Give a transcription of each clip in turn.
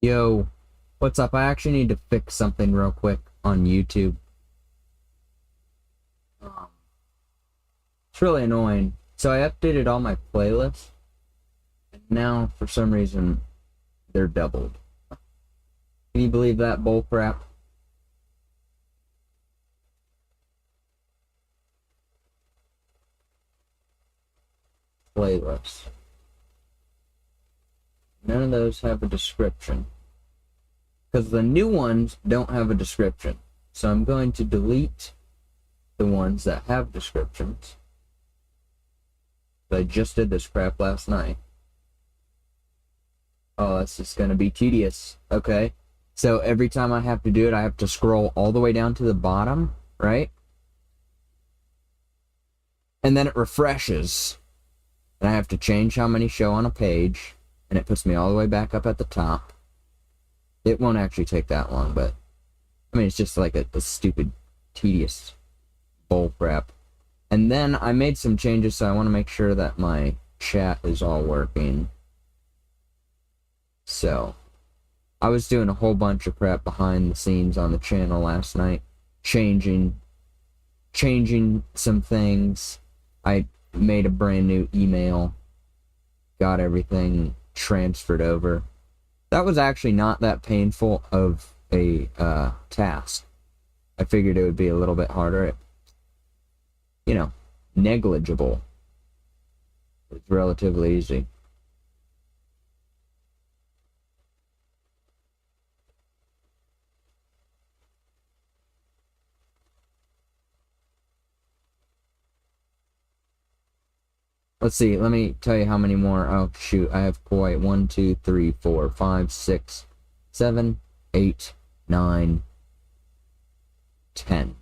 Yo, what's up? I actually need to fix something real quick on YouTube. Um, it's really annoying. So I updated all my playlists, and now for some reason they're doubled. Can you believe that bullcrap? Playlists. None of those have a description. Because the new ones don't have a description. So I'm going to delete the ones that have descriptions. I just did this crap last night. Oh, that's just going to be tedious. Okay. So every time I have to do it, I have to scroll all the way down to the bottom, right? And then it refreshes. And I have to change how many show on a page. And it puts me all the way back up at the top. It won't actually take that long, but I mean, it's just like a stupid, tedious bull crap. And then I made some changes, so I want to make sure that my chat is all working. So, I was doing a whole bunch of crap behind the scenes on the channel last night, changing some things. I made a brand new email, got everything transferred over. That was actually not that painful of a task. I figured it would be a little bit harder. You know, negligible. It's relatively easy. Let's see, let me tell you how many more. Oh, shoot, I have quite 1, 2, 3, 4, 5, 6, 7, 8, 9, 10.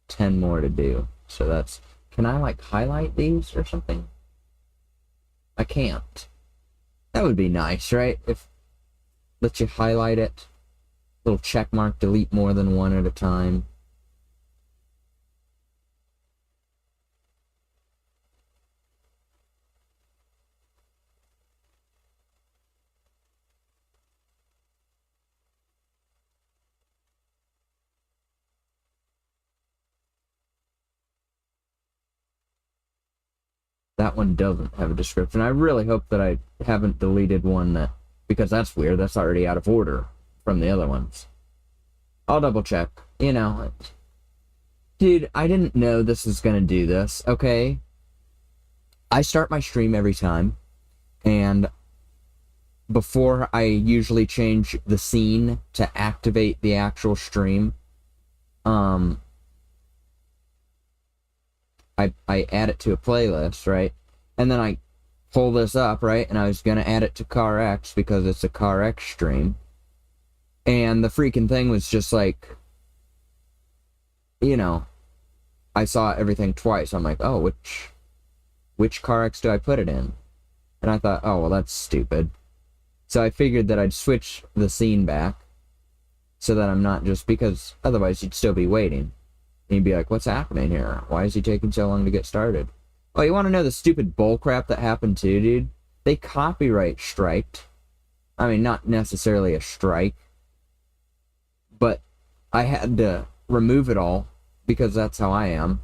10 more to do. So that's... Can I, like, highlight these or something? I can't. That would be nice, right? If... Let you highlight it. Little check mark, delete more than one at a time. That one doesn't have a description. I really hope that I haven't deleted one that... Because that's weird. That's already out of order from the other ones. I'll double check. You know... Dude, I didn't know this was gonna do this, okay? I start my stream every time, and before I usually change the scene to activate the actual stream, I add it to a playlist, right? And then I pull this up, right? And I was gonna add it to Carx because it's a Carx stream. And the freaking thing was just like, you know, I saw everything twice. I'm like, oh, which Carx do I put it in? And I thought, oh, well, that's stupid. So I figured that I'd switch the scene back so that I'm not just... Because otherwise you'd still be waiting. And you'd be like, what's happening here? Why is he taking so long to get started? Oh, you want to know the stupid bullcrap that happened too, dude? They copyright striked. I mean, not necessarily a strike. But I had to remove it all, because that's how I am,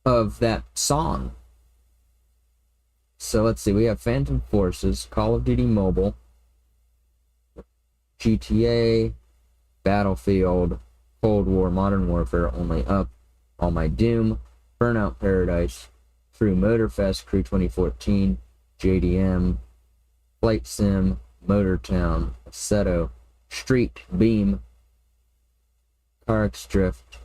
of that song. So let's see, we have Phantom Forces, Call of Duty Mobile, GTA, Battlefield, Cold War, Modern Warfare, Only Up, All My Doom, Burnout Paradise, Crew Motorfest, Crew 2014, JDM, Flight Sim, Motortown, Assetto, Street, Beam, Carx Drift.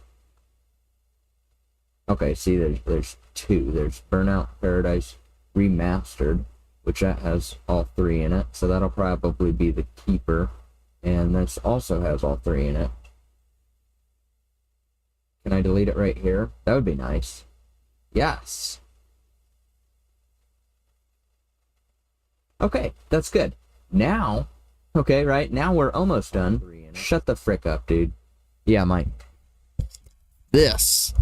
Okay, see, there's two. There's Burnout Paradise Remastered, which that has all three in it, so that'll probably be the keeper. And this also has all three in it. Can I delete it right here? That would be nice. Yes. Okay, that's good. Now, okay, right? Now we're almost done. Shut the frick up, dude. Yeah, Mike. This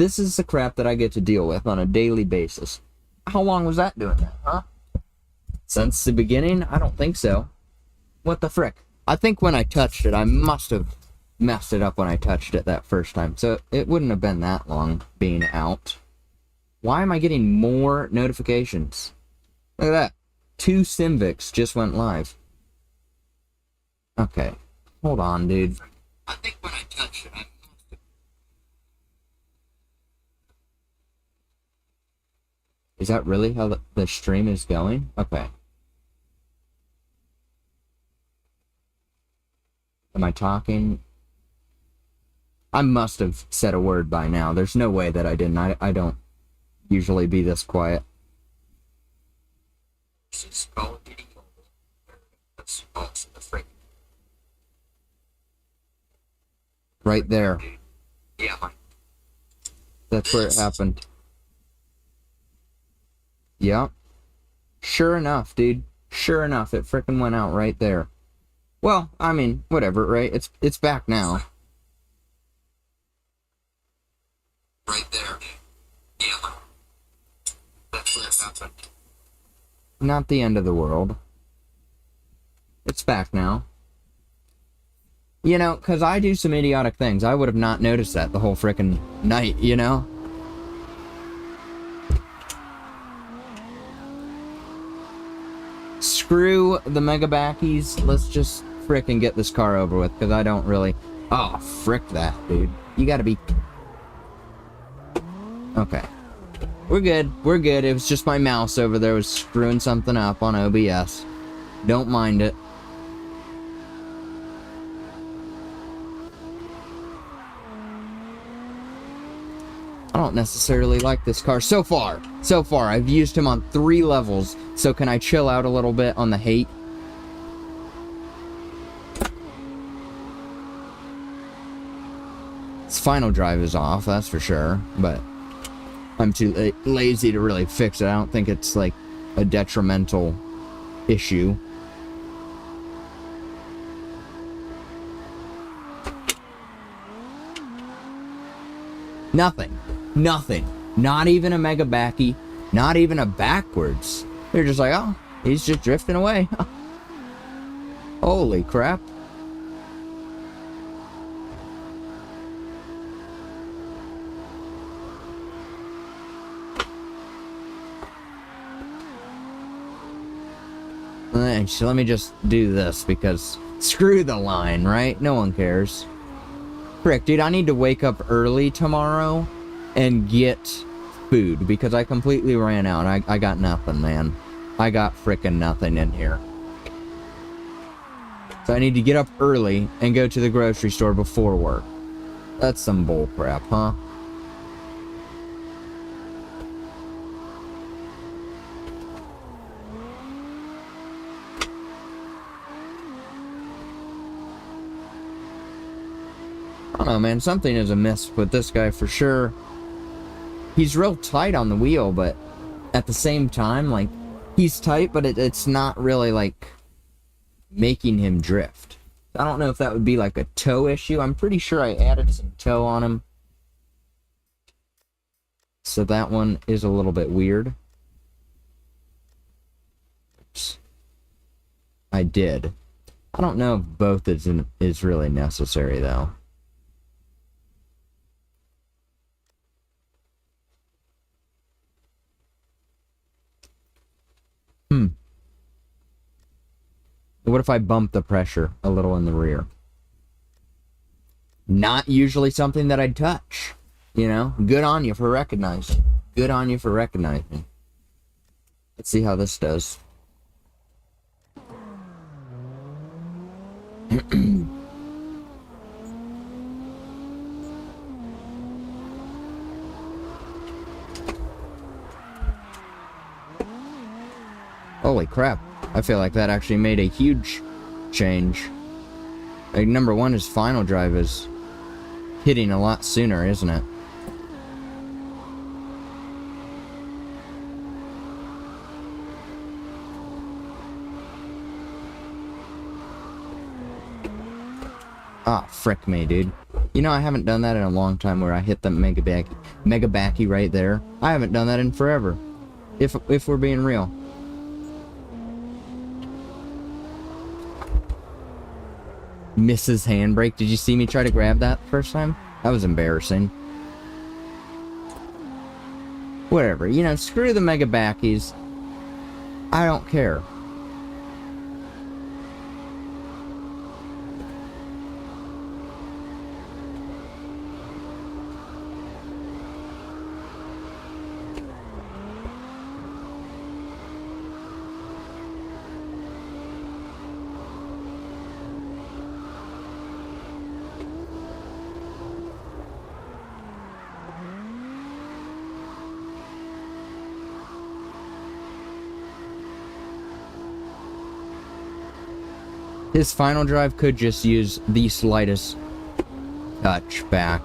This is the crap that I get to deal with on a daily basis. How long was that doing that, huh? Since the beginning? I don't think so. What the frick? I think when I touched it, I must have messed it up when I touched it that first time. So it wouldn't have been that long being out. Why am I getting more notifications? Look at that. 2 Simvics just went live. Okay. Hold on, dude. I think when I touched it, I must have... Is that really how the stream is going? Okay. Am I talking? I must have said a word by now. There's no way that I didn't. I don't usually be this quiet. This is Call of Duty Mobile. That's awesome. The freak. Right there. Yeah, Mike. That's where it happened. Yeah. Sure enough, dude. Sure enough, it frickin' went out right there. Well, I mean, whatever, right? It's back now. Right there. Yeah. That's where it happened. Not the end of the world. It's back now. You know, because I do some idiotic things. I would have not noticed that the whole frickin' night, you know? Screw the mega backies. Let's just frickin' get this car over with, because I don't really... Oh, frick that, dude. You gotta be... Okay. We're good. We're good. It was just my mouse over there was screwing something up on OBS. Don't mind it. I don't necessarily like this car so far. So far, I've used him on 3 levels. So can I chill out a little bit on the hate? Its final drive is off, that's for sure. But I'm too lazy to really fix it. I don't think it's like a detrimental issue. Nothing. Nothing. Not even a mega backy. Not even a backwards. They're just like, oh, he's just drifting away. Holy crap. So let me just do this because screw the line, right? No one cares. Frick, dude, I need to wake up early tomorrow and get food because I completely ran out. I got nothing, man. I got frickin' nothing in here. So I need to get up early and go to the grocery store before work. That's some bull crap, huh? I don't know, man. Something is amiss with this guy for sure. He's real tight on the wheel, but at the same time, like, he's tight, but it's not really, like, making him drift. I don't know if that would be, like, a toe issue. I'm pretty sure I added some toe on him. So that one is a little bit weird. Oops. I did. I don't know if both is really necessary, though. What if I bump the pressure a little in the rear? Not usually something that I'd touch. You know? Good on you for recognizing. Good on you for recognizing. Let's see how this does. Holy crap. I feel like that actually made a huge change. Like, number one, his final drive is hitting a lot sooner, isn't it? Ah, frick me, dude. You know, I haven't done that in a long time where I hit the mega backy right there. I haven't done that in forever. If we're being real. Mrs. Handbrake. Did you see me try to grab that the first time? That was embarrassing. Whatever. You know, screw the mega backies. I don't care. His final drive could just use the slightest touch back.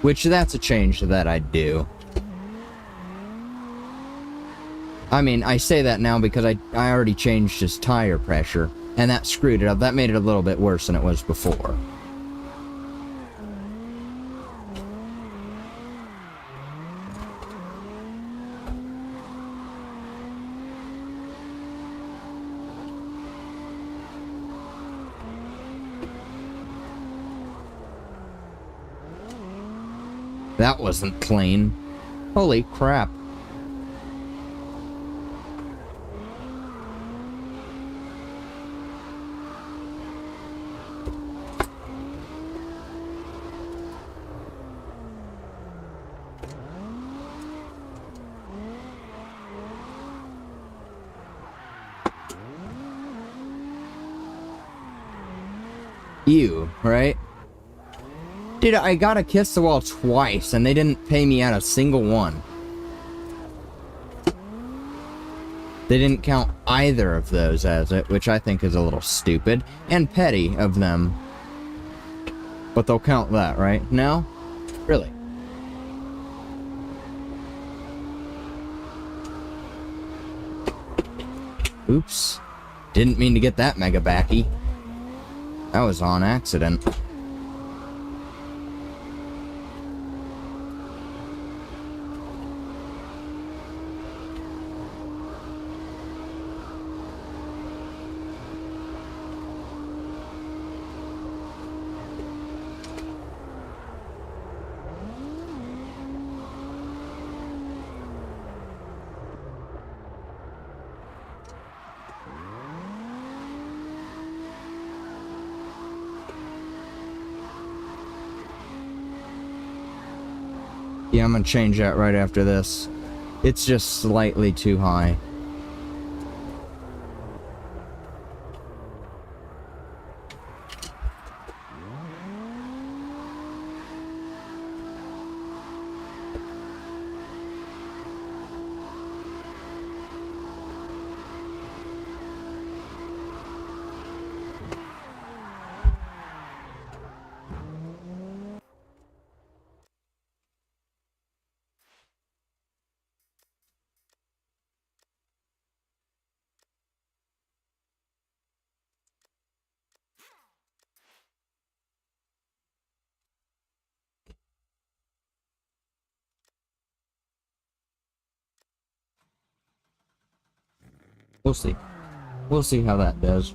Which, that's a change that I'd do. I mean, I say that now because I already changed his tire pressure. And that screwed it up. That made it a little bit worse than it was before. That wasn't clean. Holy crap. You, right? Dude, I got a kiss the wall twice, and they didn't pay me out a single one. They didn't count either of those as it, which I think is a little stupid and petty of them. But they'll count that, right? No? Really? Oops. Didn't mean to get that mega backy. That was on accident. Yeah, I'm gonna change that right after this. It's just slightly too high. We'll see. We'll see how that does.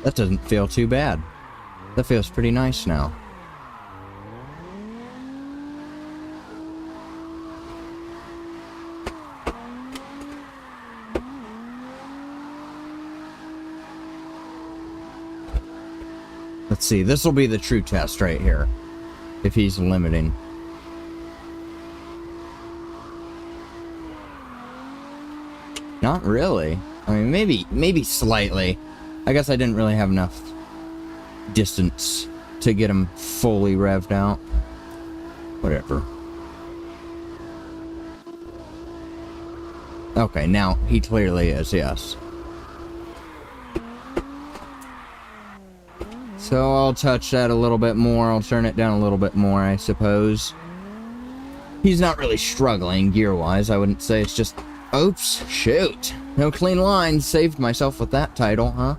That doesn't feel too bad. That feels pretty nice now. Let's see. This will be the true test right here. If he's limiting. Not really. I mean, maybe slightly. I guess I didn't really have enough distance to get him fully revved out. Whatever. Okay, now he clearly is, yes. So I'll touch that a little bit more. I'll turn it down a little bit more, I suppose. He's not really struggling gear-wise, I wouldn't say. It's just... Oops, shoot. No clean lines. Saved myself with that title, huh?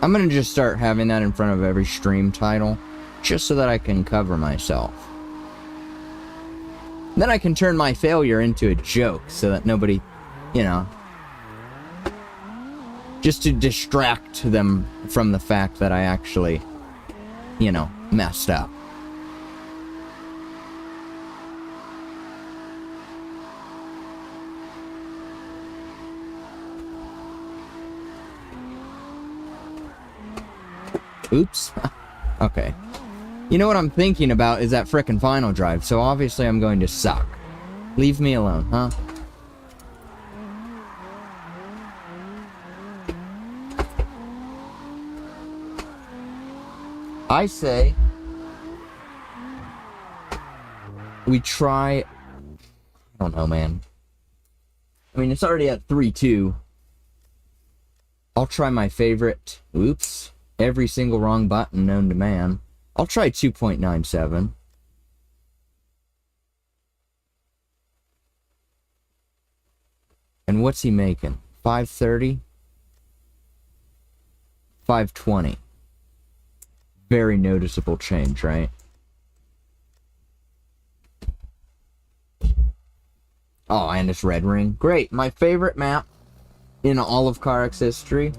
I'm gonna just start having that in front of every stream title, just so that I can cover myself. Then I can turn my failure into a joke, so that nobody, you know... Just to distract them from the fact that I actually... you know, messed up. Oops. Okay. You know what I'm thinking about is that frickin' final drive, so obviously I'm going to suck. Leave me alone, huh? I say we try... I don't know, man. I mean, it's already at 3-2. I'll try my favorite... Oops. Every single wrong button known to man. I'll try 2.97. And what's he making? 530? 520. Very noticeable change, right? Oh, and it's Red Ring. Great. My favorite map in all of Carx history.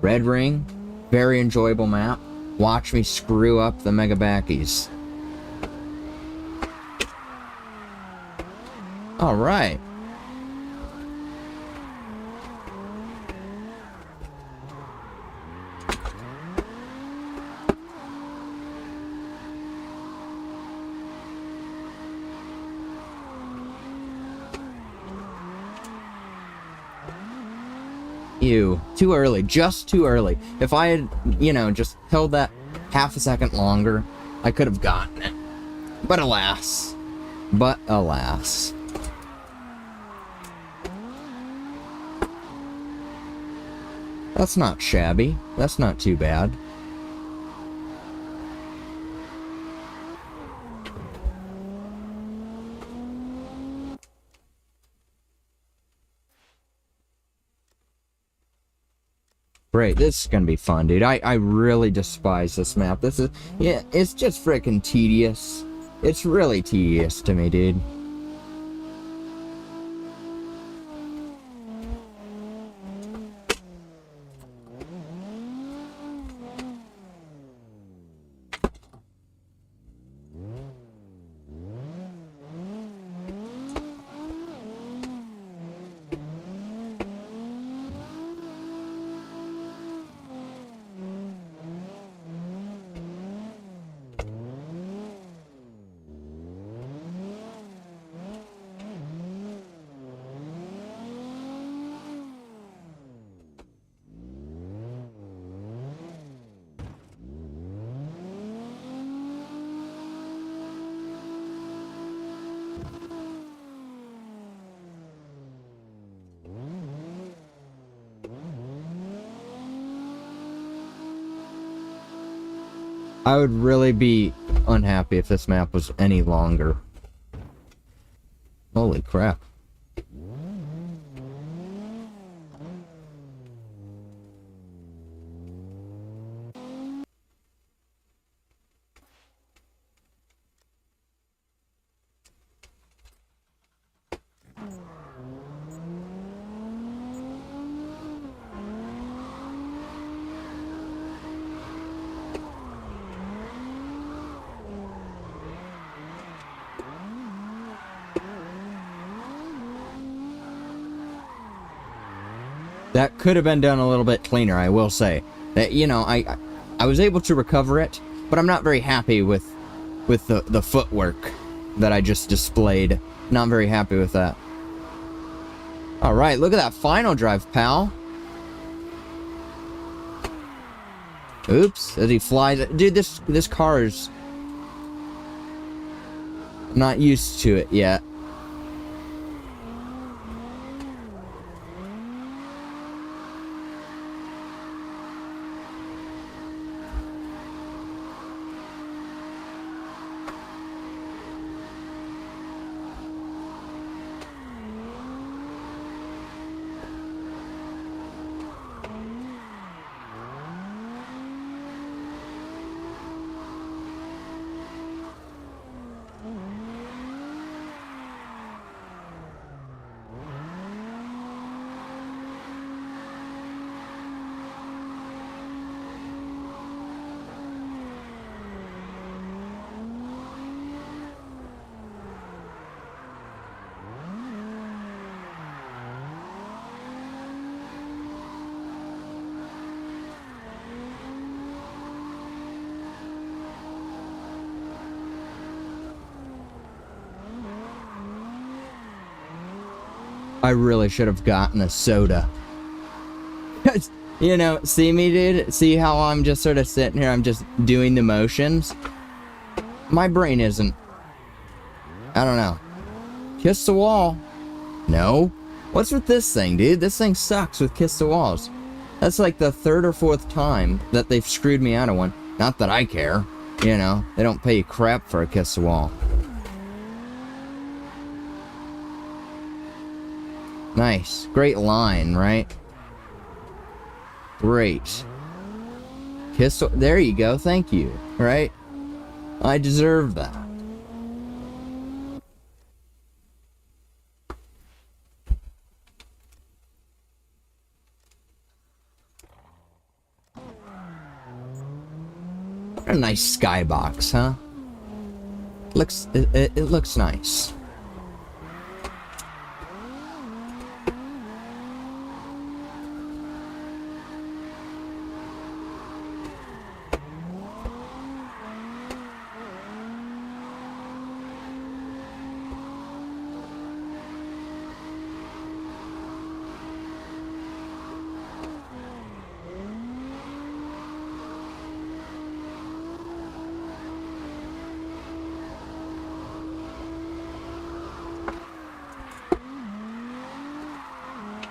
Red Ring. Very enjoyable map. Watch me screw up the Mega Backies. Alright. Ew. Too early. Just too early. If I had, you know, just held that half a second longer, I could have gotten it. But alas. But alas. That's not shabby. That's not too bad. Great, this is gonna be fun, dude. I really despise this map. This is... yeah, it's just freaking tedious. It's really tedious to me, dude. I would really be unhappy if this map was any longer. Holy crap. That could have been done a little bit cleaner, I will say. That, you know, I was able to recover it, but I'm not very happy with the footwork that I just displayed. Not very happy with that. Alright, look at that final drive, pal. Oops, as he flies. Dude, this car is... I'm not used to it yet. I really should have gotten a soda. You know, see me, dude? See how I'm just sort of sitting here, I'm just doing the motions? My brain isn't... I don't know. Kiss the wall. No. What's with this thing, dude? This thing sucks with kiss the walls. That's like the 3rd or 4th time that they've screwed me out of one. Not that I care. You know, they don't pay you crap for a kiss the wall. Nice. Great line, right? Great. Kiss... There you go. Thank you. Right? I deserve that. What a nice skybox, huh? It looks nice.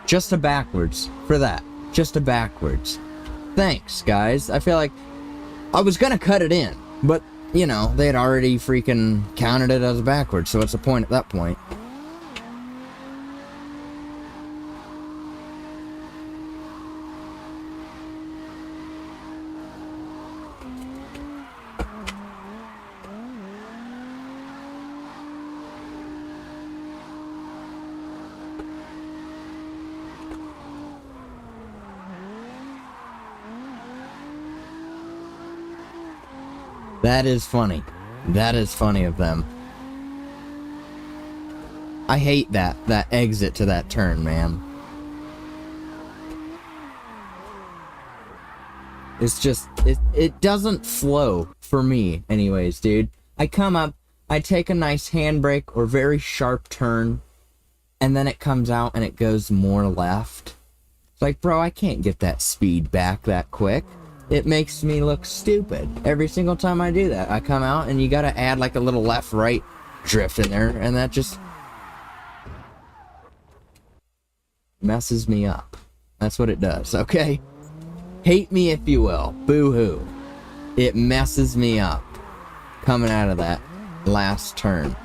Just a backwards for that. Just a backwards. Thanks, guys. I feel like I was gonna cut it in, but, you know, they had already freaking counted it as a backwards, so what's the point at that point? That is funny. That is funny of them. I hate that exit to that turn, man. It's just, it doesn't flow for me anyways, dude. I come up, I take a nice handbrake or very sharp turn, and then it comes out and it goes more left. It's like, bro, I can't get that speed back that quick. It makes me look stupid every single time I do that. I come out and you gotta add like a little left-right drift in there, and that just messes me up. That's what it does, okay? Hate me if you will. Boo-hoo. It messes me up coming out of that last turn.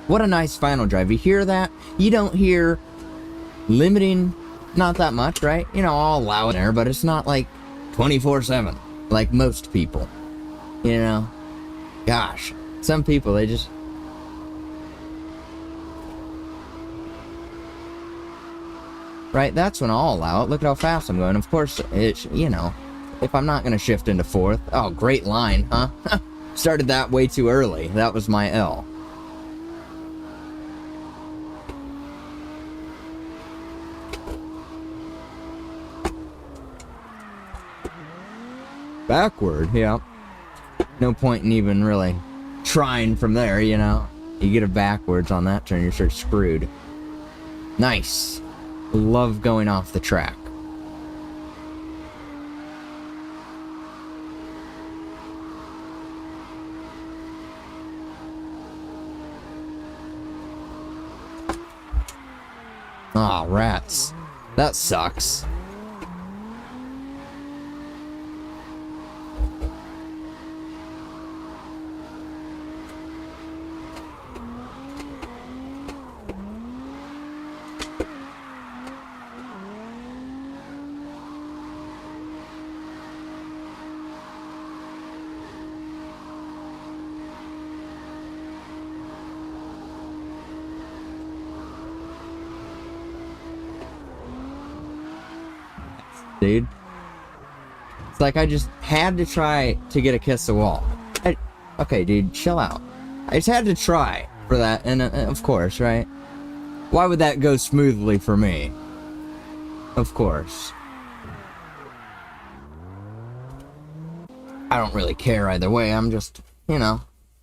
What a nice final drive. You hear that? You don't hear limiting, not that much, right? You know, I'll allow it there, but it's not like 24/7, like most people. You know? Gosh, some people, they just... right? That's when I'll allow it. Look at how fast I'm going. Of course, it's, you know, if I'm not going to shift into fourth. Oh, great line, huh? Started that way too early. That was my L. Backward, yeah. No point in even really trying from there, you know. You get it backwards on that turn, you're sort of screwed. Nice. Love going off the track. Aw, rats. That sucks. Dude. It's like I just had to try to get a kiss the wall. Okay, dude, chill out. I just had to try for that, and of course, right? Why would that go smoothly for me? Of course. I don't really care either way, I'm just, you know,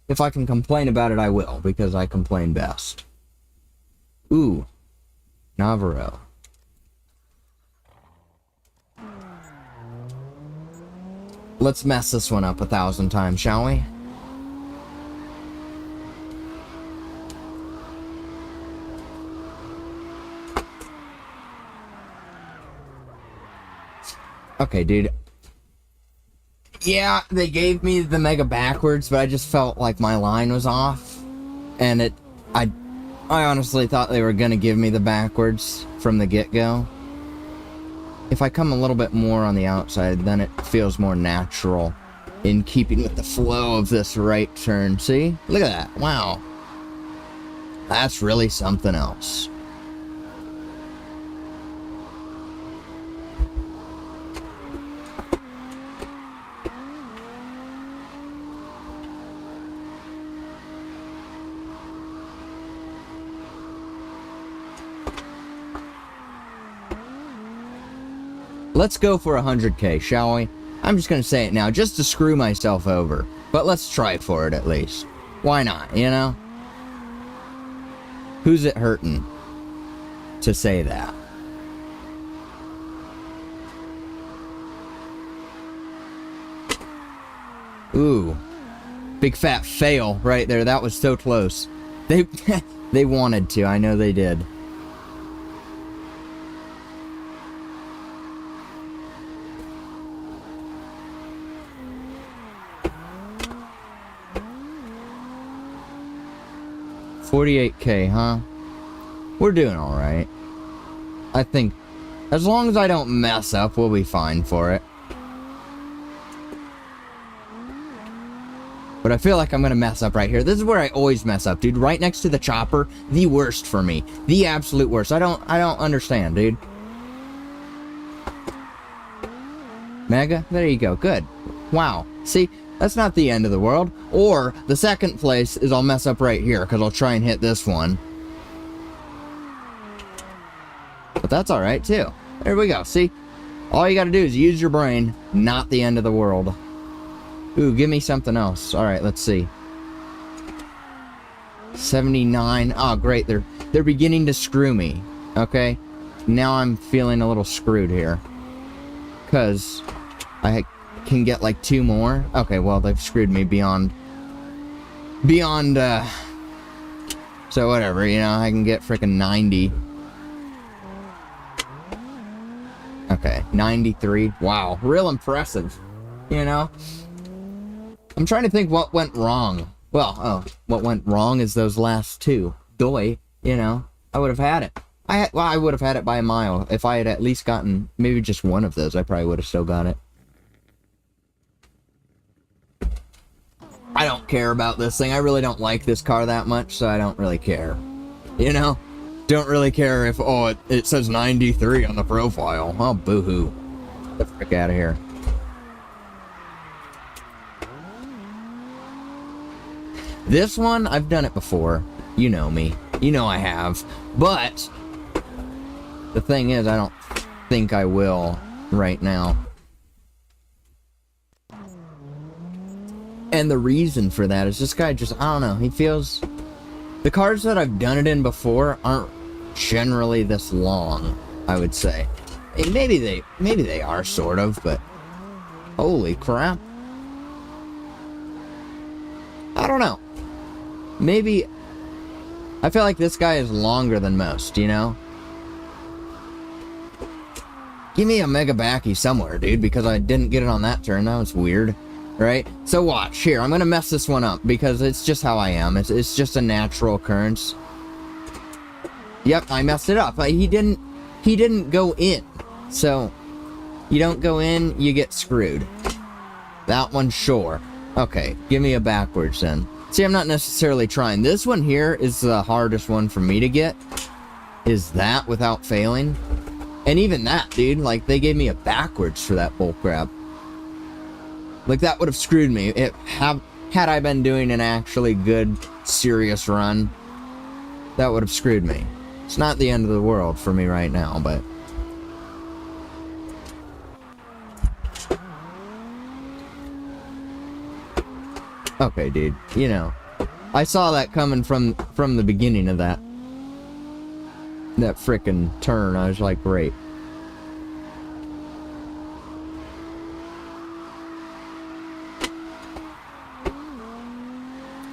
if I can complain about it, I will, because I complain best. Ooh. Navarro. Let's mess this one up 1,000 times, shall we? Okay, dude. Yeah, they gave me the mega backwards, but I just felt like my line was off. And I honestly thought they were gonna give me the backwards from the get-go. If I come a little bit more on the outside, then it feels more natural in keeping with the flow of this right turn. See? Look at that. Wow. That's really something else. Let's go for 100K, shall we? I'm just gonna say it now, just to screw myself over. But let's try for it at least. Why not, you know? Who's it hurting to say that? Ooh. Big fat fail right there. That was so close. They they wanted to. I know they did. $48K, huh? We're doing alright. I think, as long as I don't mess up, we'll be fine for it. But I feel like I'm gonna mess up right here. This is where I always mess up, dude. Right next to the chopper, the worst for me. The absolute worst. I don't understand, dude. Mega? There you go. Good. Wow. See? That's not the end of the world. Or, the second place is I'll mess up right here, because I'll try and hit this one. But that's alright, too. There we go, see? All you gotta do is use your brain, not the end of the world. Ooh, give me something else. Alright, let's see. 79. Oh, great, they're beginning to screw me. Okay? Now I'm feeling a little screwed here. Because I can get like 2 more. Okay, well, they've screwed me beyond, so whatever, you know, I can get frickin' 90. Okay, 93. Wow, real impressive, you know? I'm trying to think what went wrong. Well, what went wrong is those last 2. Doy, you know, I would have had it. I would have had it by a mile. If I had at least gotten maybe just one of those, I probably would have still got it. I don't care about this thing. I really don't like this car that much, so I don't really care. You know? Don't really care if, oh, it says 93 on the profile. Oh, boo-hoo. Get the frick out of here. This one, I've done it before. You know me. You know I have. But the thing is, I don't think I will right now. And the reason for that is this guy just, I don't know, he feels... The cars that I've done it in before aren't generally this long, I would say. Maybe they are, sort of, but... Holy crap. I don't know. Maybe... I feel like this guy is longer than most, you know? Give me a mega backy somewhere, dude, because I didn't get it on that turn. That was weird, right? So watch, here, I'm gonna mess this one up, because it's just how I am. It's just a natural occurrence. Yep, I messed it up. He didn't go in. So, you don't go in, you get screwed. That one, sure. Okay, give me a backwards then. See, I'm not necessarily trying. This one here is the hardest one for me to get. Is that without failing. And even that, dude, like, they gave me a backwards for that bullcrap. Like, that would have screwed me. Had I been doing an actually good, serious run, that would have screwed me. It's not the end of the world for me right now, but... Okay, dude, you know. I saw that coming from the beginning of that frickin' turn. I was like, great.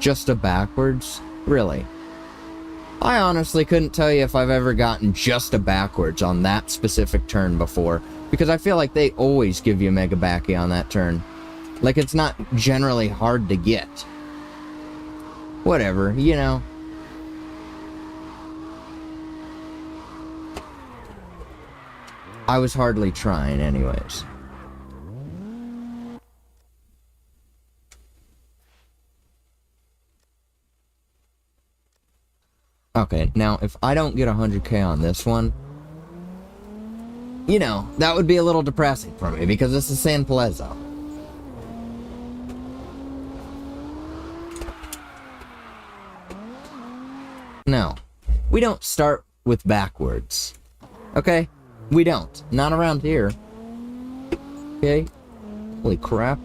Just a backwards? Really? I honestly couldn't tell you if I've ever gotten just a backwards on that specific turn before, because I feel like they always give you a mega backy on that turn. Like, it's not generally hard to get. Whatever, you know. I was hardly trying anyways. Okay, now if I don't get 100k on this one, you know, that would be a little depressing for me because this is San Palezzo. No, we don't start with backwards. Okay? We don't. Not around here. Okay? Holy crap.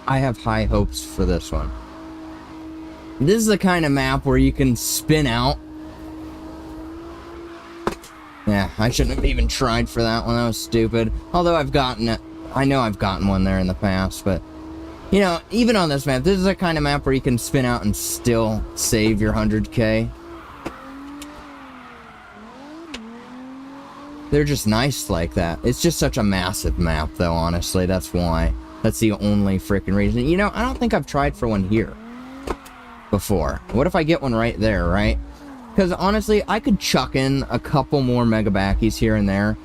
I have high hopes for this one. This is the kind of map where you can spin out. Yeah, I shouldn't have even tried for that one. That was stupid. Although I've gotten it. I know I've gotten one there in the past, but... You know, even on this map, this is the kind of map where you can spin out and still save your 100k. They're just nice like that. It's just such a massive map, though, honestly. That's why. That's the only freaking reason. You know, I don't think I've tried for one here before. What if I get one right there, right? Because honestly, I could chuck in a couple more mega backies here and there.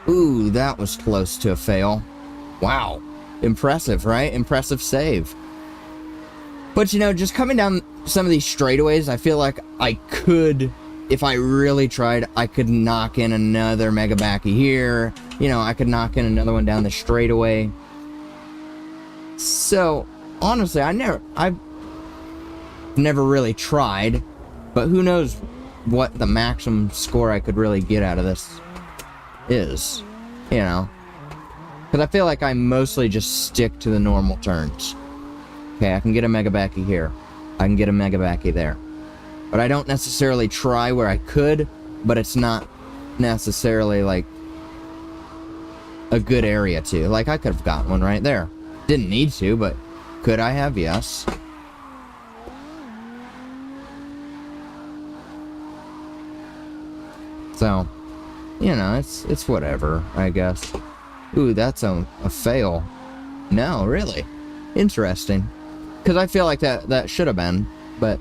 Ooh, that was close to a fail. Wow. Impressive, right? Impressive save. But you know, just coming down some of these straightaways, I feel like I could... If I really tried, I could knock in another mega backy here. You know, I could knock in another one down the straightaway. So, honestly, I've never really tried. But who knows what the maximum score I could really get out of this is. You know. Because I feel like I mostly just stick to the normal turns. Okay, I can get a mega backy here. I can get a mega backy there. But I don't necessarily try where I could, but it's not necessarily, like, a good area to. Like, I could have gotten one right there. Didn't need to, but could I have? Yes. So, you know, it's whatever, I guess. Ooh, that's a fail. No, really. Interesting. Because I feel like that should have been, but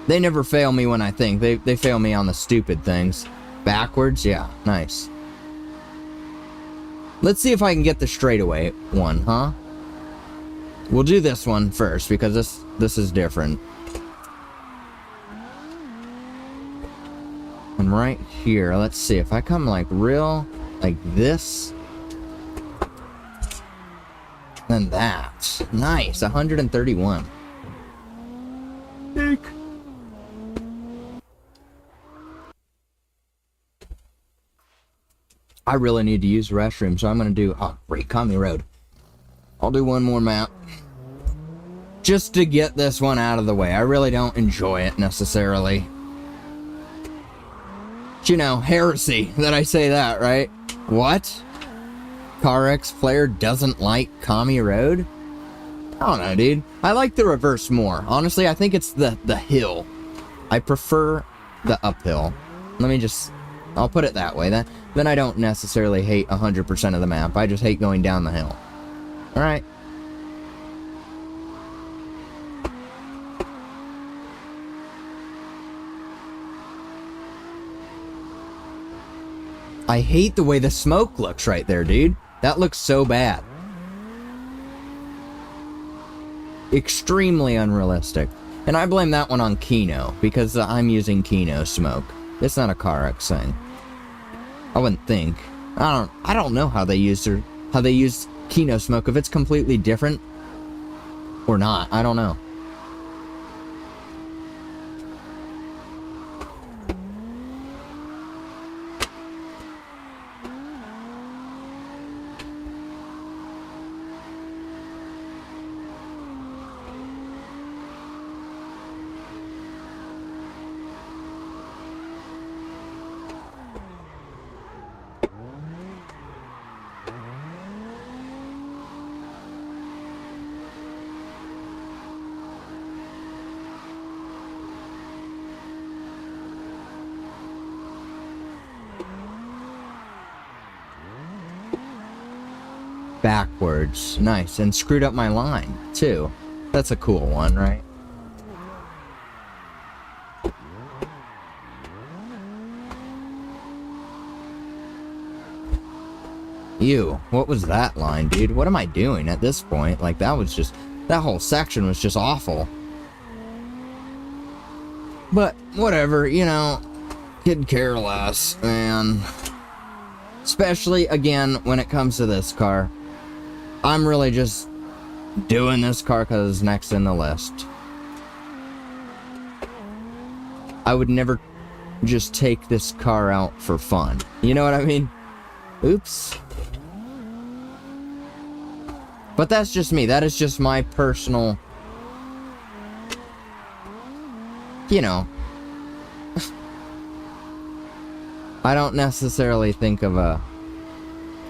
they never fail me when I think. They fail me on the stupid things. Backwards? Yeah, nice. Let's see if I can get the straightaway one, huh? We'll do this one first, because this is different. And right here, let's see, if I come like real, like this, then that. Nice, 131. Eek. I really need to use the restroom, so I'm gonna do, oh, great, Commie Road. I'll do one more map. Just to get this one out of the way. I really don't enjoy it, necessarily. But, you know, heresy that I say that, right? What? Carx player doesn't like Commie Road? I don't know, dude. I like the reverse more. Honestly, I think it's the hill. I prefer the uphill. Let me just... I'll put it that way. Then I don't necessarily hate 100% of the map. I just hate going down the hill. Alright. I hate the way the smoke looks right there, dude. That looks so bad. Extremely unrealistic. And I blame that one on Kino, because I'm using Kino smoke. It's not a Carx thing. I wouldn't think. I don't know how they use Kino smoke, if it's completely different or not. I don't know. Backwards. Nice. And screwed up my line, too. That's a cool one, right? Ew. What was that line, dude? What am I doing at this point? Like, that was just... That whole section was just awful. But, whatever, you know... Could care less, man. Especially, again, when it comes to this car. I'm really just doing this car because it's next in the list. I would never just take this car out for fun. You know what I mean? Oops. But that's just me. That is just my personal... You know. I don't necessarily think of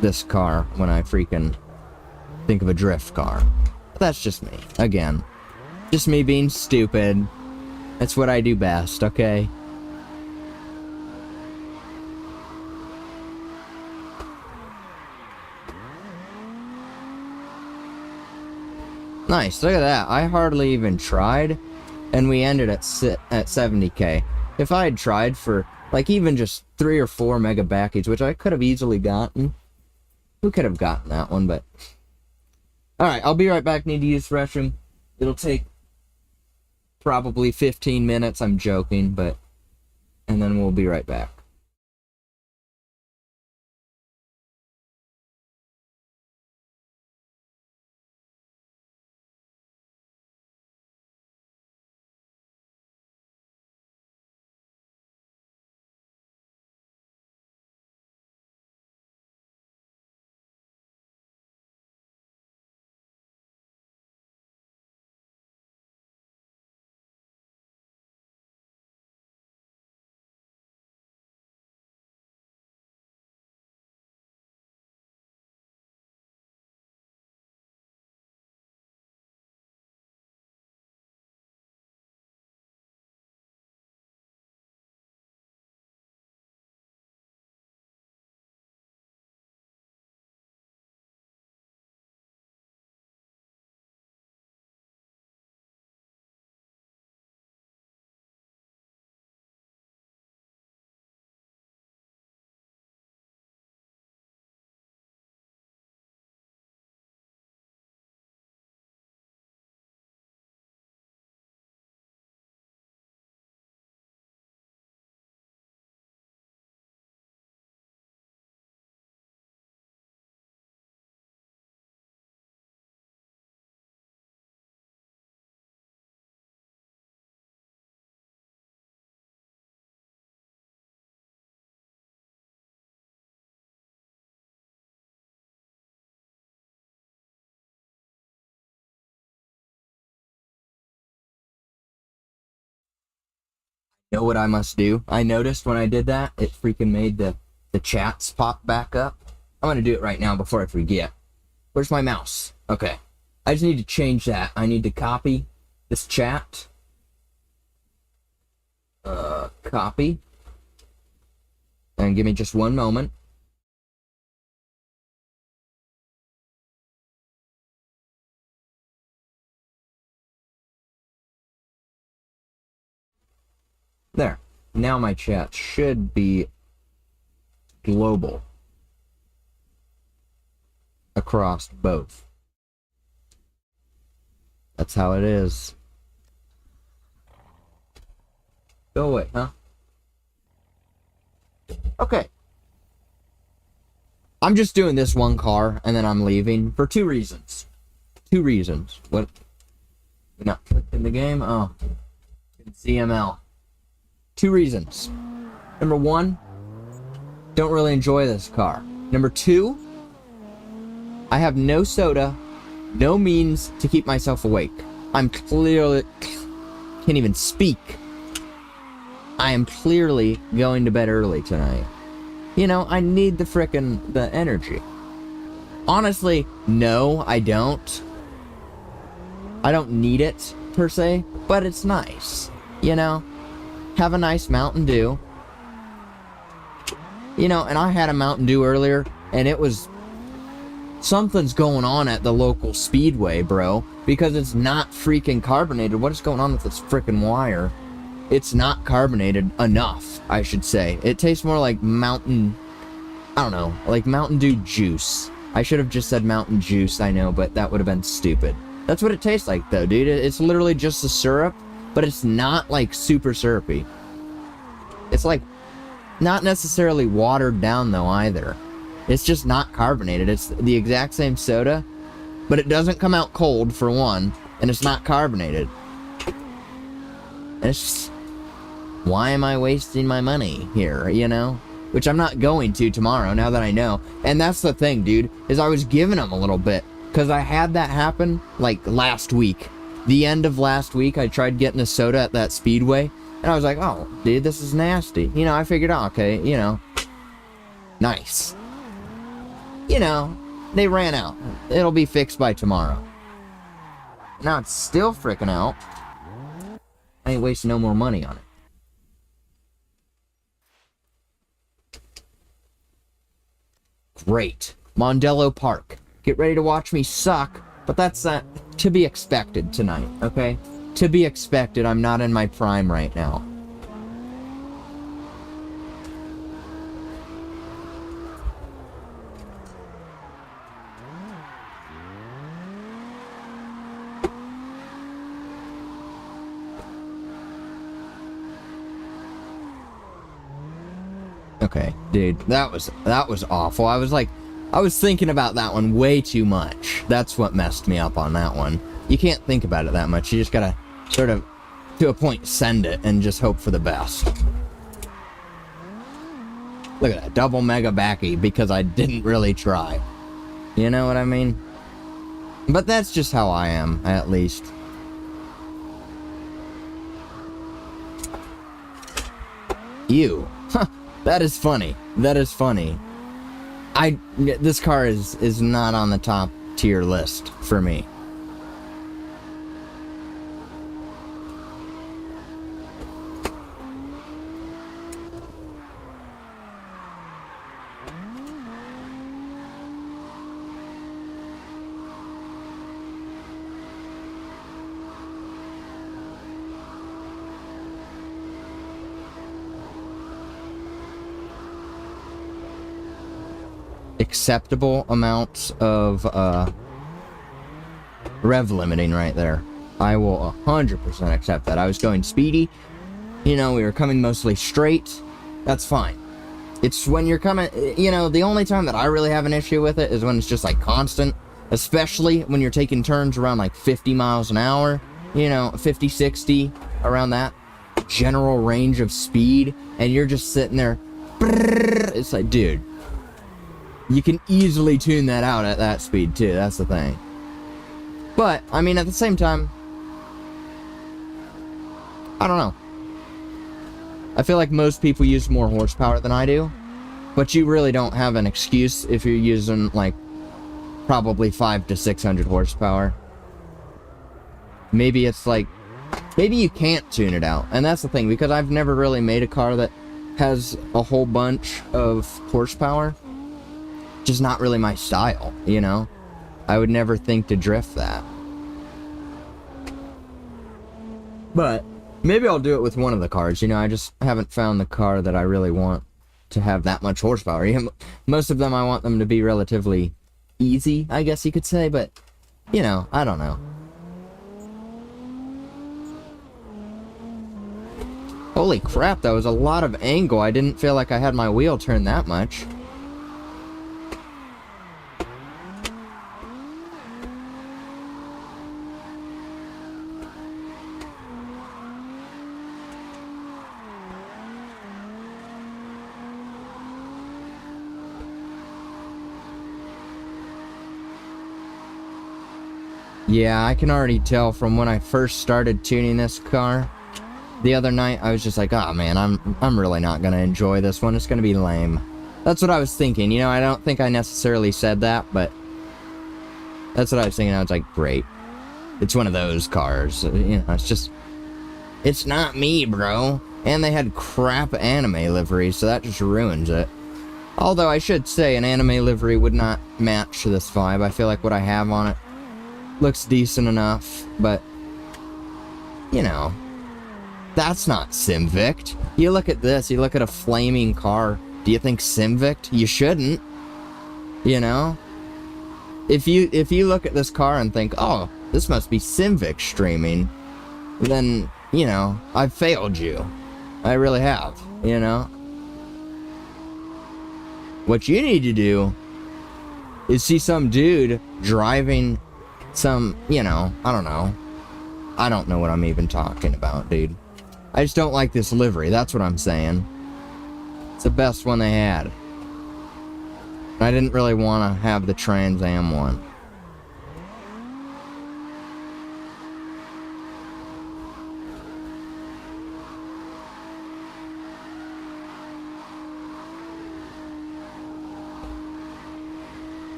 this car when I freaking think of a drift car. But that's just me. Again. Just me being stupid. It's what I do best, okay? Nice, look at that. I hardly even tried, and we ended at 70k. If I had tried for, like, even just 3 or 4 mega backies, which I could have easily gotten. Who could have gotten that one, but... Alright, I'll be right back. Need to use the restroom. It'll take probably 15 minutes. I'm joking, but... And then we'll be right back. Know what I must do? I noticed when I did that, it freaking made the chats pop back up. I'm gonna do it right now before I forget. Where's my mouse? Okay. I just need to change that. I need to copy this chat. Copy. And give me just one moment. There. Now my chat should be global across both. That's how it is. Go away, huh? Okay. I'm just doing this one car, and then I'm leaving for 2 reasons. 2 reasons. What? We're not clicked in the game? Oh. CML. 2 reasons. Number 1, don't really enjoy this car. Number 2, I have no soda, no means to keep myself awake. I'm clearly... can't even speak. I am clearly going to bed early tonight. You know, I need the energy. Honestly, no, I don't. I don't need it, per se, but it's nice. You know? Have a nice Mountain Dew. You know, and I had a Mountain Dew earlier, and it was... something's going on at the local speedway, bro. Because it's not freaking carbonated. What is going on with this freaking wire? It's not carbonated enough, I should say. It tastes more like Mountain... I don't know. Like Mountain Dew juice. I should have just said Mountain Juice, I know, but that would have been stupid. That's what it tastes like, though, dude. It's literally just the syrup, but it's not, like, super syrupy. It's, like, not necessarily watered down, though, either. It's just not carbonated. It's the exact same soda, but it doesn't come out cold, for one, and it's not carbonated. And it's just... why am I wasting my money here, you know? Which I'm not going to tomorrow, now that I know. And that's the thing, dude, is I was giving them a little bit. Because I had that happen, like, last week. The end of last week, I tried getting a soda at that speedway. And I was like, oh, dude, this is nasty. You know, I figured, oh, okay, you know. Nice. You know, they ran out. It'll be fixed by tomorrow. Now it's still freaking out. I ain't wasting no more money on it. Great. Mondello Park. Get ready to watch me suck, but that's to be expected tonight, okay? To be expected. I'm not in my prime right now. Okay, dude, that was awful. I was thinking about that one way too much. That's what messed me up on that one. You can't think about it that much. You just gotta sort of, to a point, send it and just hope for the best. Look at that, double mega backy because I didn't really try. You know what I mean? But that's just how I am, at least. Ew. Huh. That is funny. That is funny. This car is not on the top tier list for me. Acceptable amounts of rev limiting right there. I will 100% accept that. I was going speedy. You know, we were coming mostly straight. That's fine. It's when you're coming, you know, the only time that I really have an issue with it is when it's just like constant, especially when you're taking turns around like 50 miles an hour, you know, 50, 60, around that general range of speed, and you're just sitting there. It's like, dude, you can easily tune that out at that speed too. That's the thing. But I mean, at the same time, I don't know. I feel like most people use more horsepower than I do, but you really don't have an excuse if you're using, like, probably 500 to 600 horsepower. Maybe it's like, maybe you can't tune it out, and that's the thing, because I've never really made a car that has a whole bunch of horsepower. Just not really my style, you know? I would never think to drift that. But maybe I'll do it with one of the cars, you know? I just haven't found the car that I really want to have that much horsepower. Most of them, I want them to be relatively easy, I guess you could say, but, you know, I don't know. Holy crap, that was a lot of angle. I didn't feel like I had my wheel turned that much. Yeah, I can already tell from when I first started tuning this car. The other night, I was just like, oh man, I'm really not gonna enjoy this one. It's gonna be lame. That's what I was thinking. You know, I don't think I necessarily said that, but that's what I was thinking. I was like, great. It's one of those cars. You know, it's just, it's not me, bro. And they had crap anime livery, so that just ruins it. Although I should say an anime livery would not match this vibe. I feel like what I have on it looks decent enough, but, you know, that's not Simvict. You look at this, you look at a flaming car. Do you think Simvict? You shouldn't. You know? If you look at this car and think, oh, this must be Simvict streaming, then, you know, I've failed you. I really have, you know? What you need to do is see some dude driving some, you know, I don't know. I don't know what I'm even talking about, dude. I just don't like this livery, that's what I'm saying. It's the best one they had. I didn't really want to have the Trans Am one.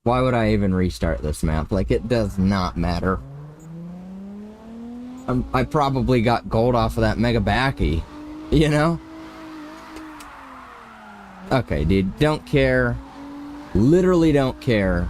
Why would I even restart this map? Like, it does not matter. I probably got gold off of that Mega Backy, you know? Okay, dude, don't care. Literally don't care.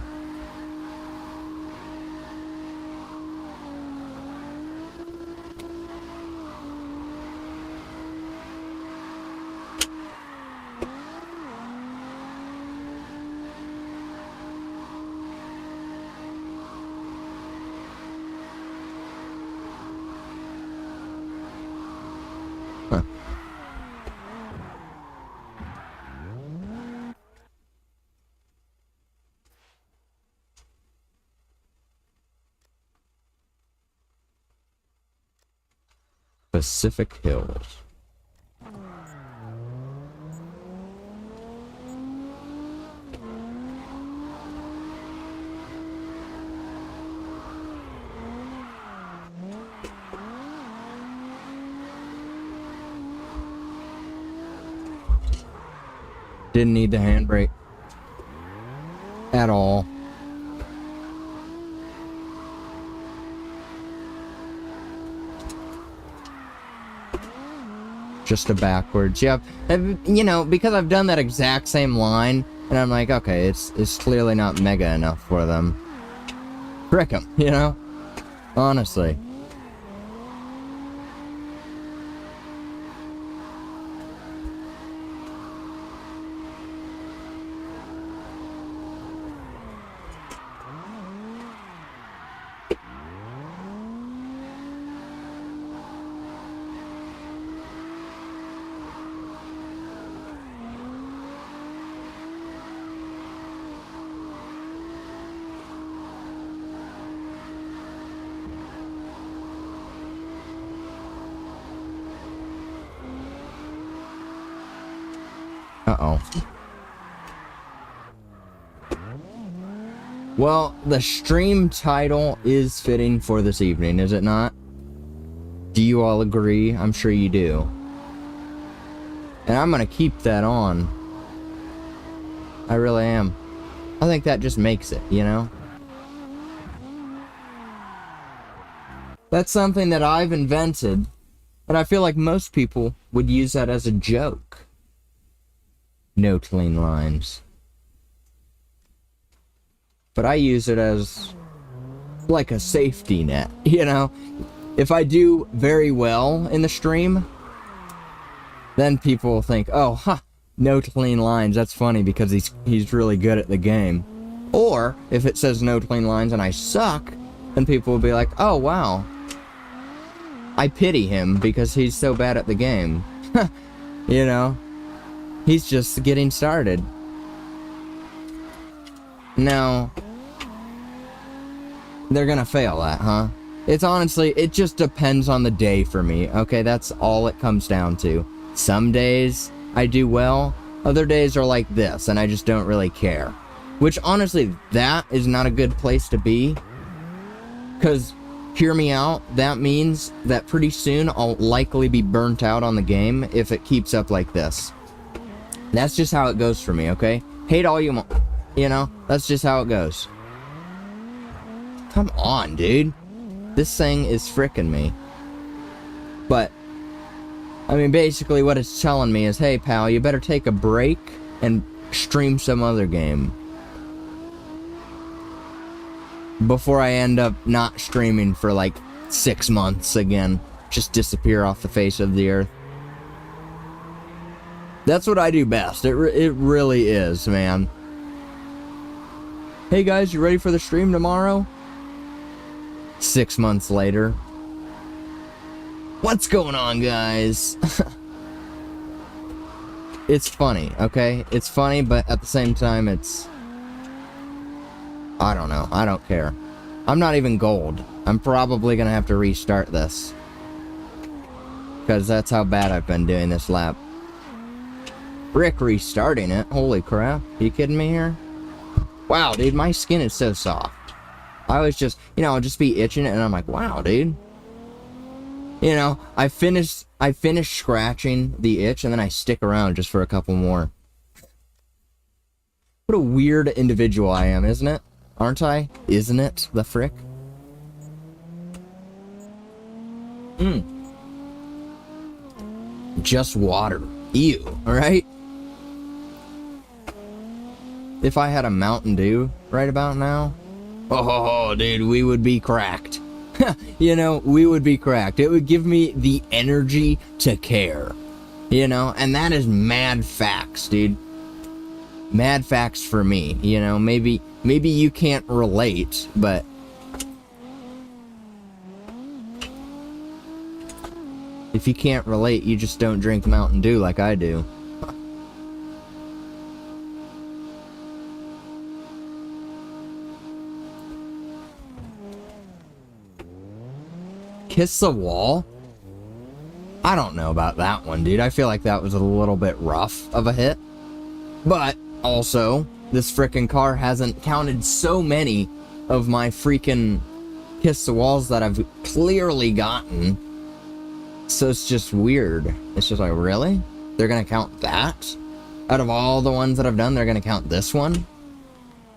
Pacific Hills. Didn't need the handbrake at all. Just a backwards. Yep. You know, because I've done that exact same line, and I'm like, okay, it's clearly not mega enough for them. Frick 'em, you know? Honestly. Uh-oh. Well, the stream title is fitting for this evening, is it not? Do you all agree? I'm sure you do. And I'm gonna keep that on. I really am. I think that just makes it, you know? That's something that I've invented, and I feel like most people would use that as a joke. No clean lines. But I use it as like a safety net, you know? If I do very well in the stream, then people will think, oh, no clean lines, that's funny because he's really good at the game. Or, if it says no clean lines and I suck, then people will be like, oh, wow. I pity him because he's so bad at the game. You know? He's just getting started. Now, they're gonna fail at, huh? It's honestly, it just depends on the day for me, okay? That's all it comes down to. Some days I do well, other days are like this, and I just don't really care. Which, honestly, that is not a good place to be. Because, hear me out, that means that pretty soon I'll likely be burnt out on the game if it keeps up like this. That's just how it goes for me, okay? Hate all you want. You know, that's just how it goes. Come on, dude. This thing is frickin' me. But, I mean, basically what it's telling me is, hey, pal, you better take a break and stream some other game. Before I end up not streaming for like 6 months again. Just disappear off the face of the earth. That's what I do best. It really is, man. Hey guys, you ready for the stream tomorrow? 6 months later. What's going on, guys? It's funny, okay? It's funny, but at the same time, it's... I don't know. I don't care. I'm not even gold. I'm probably gonna have to restart this. Because that's how bad I've been doing this lap. Rick restarting it? Holy crap. You kidding me here? Wow, dude, my skin is so soft. I was just, you know, I'll just be itching it, and I'm like, wow, dude. You know, I finish scratching the itch, and then I stick around just for a couple more. What a weird individual I am, isn't it? Aren't I? Isn't it, the frick? Just water. Ew, alright? If I had a Mountain Dew right about now, oh, dude, we would be cracked. You know, we would be cracked. It would give me the energy to care. You know, and that is mad facts, dude. Mad facts for me, you know, maybe you can't relate, but if you can't relate, you just don't drink Mountain Dew like I do. Kiss the wall? I don't know about that one, dude. I feel like that was a little bit rough of a hit. But, also, this frickin' car hasn't counted so many of my freaking kiss the walls that I've clearly gotten. So it's just weird. It's just like, really? They're gonna count that? Out of all the ones that I've done, they're gonna count this one?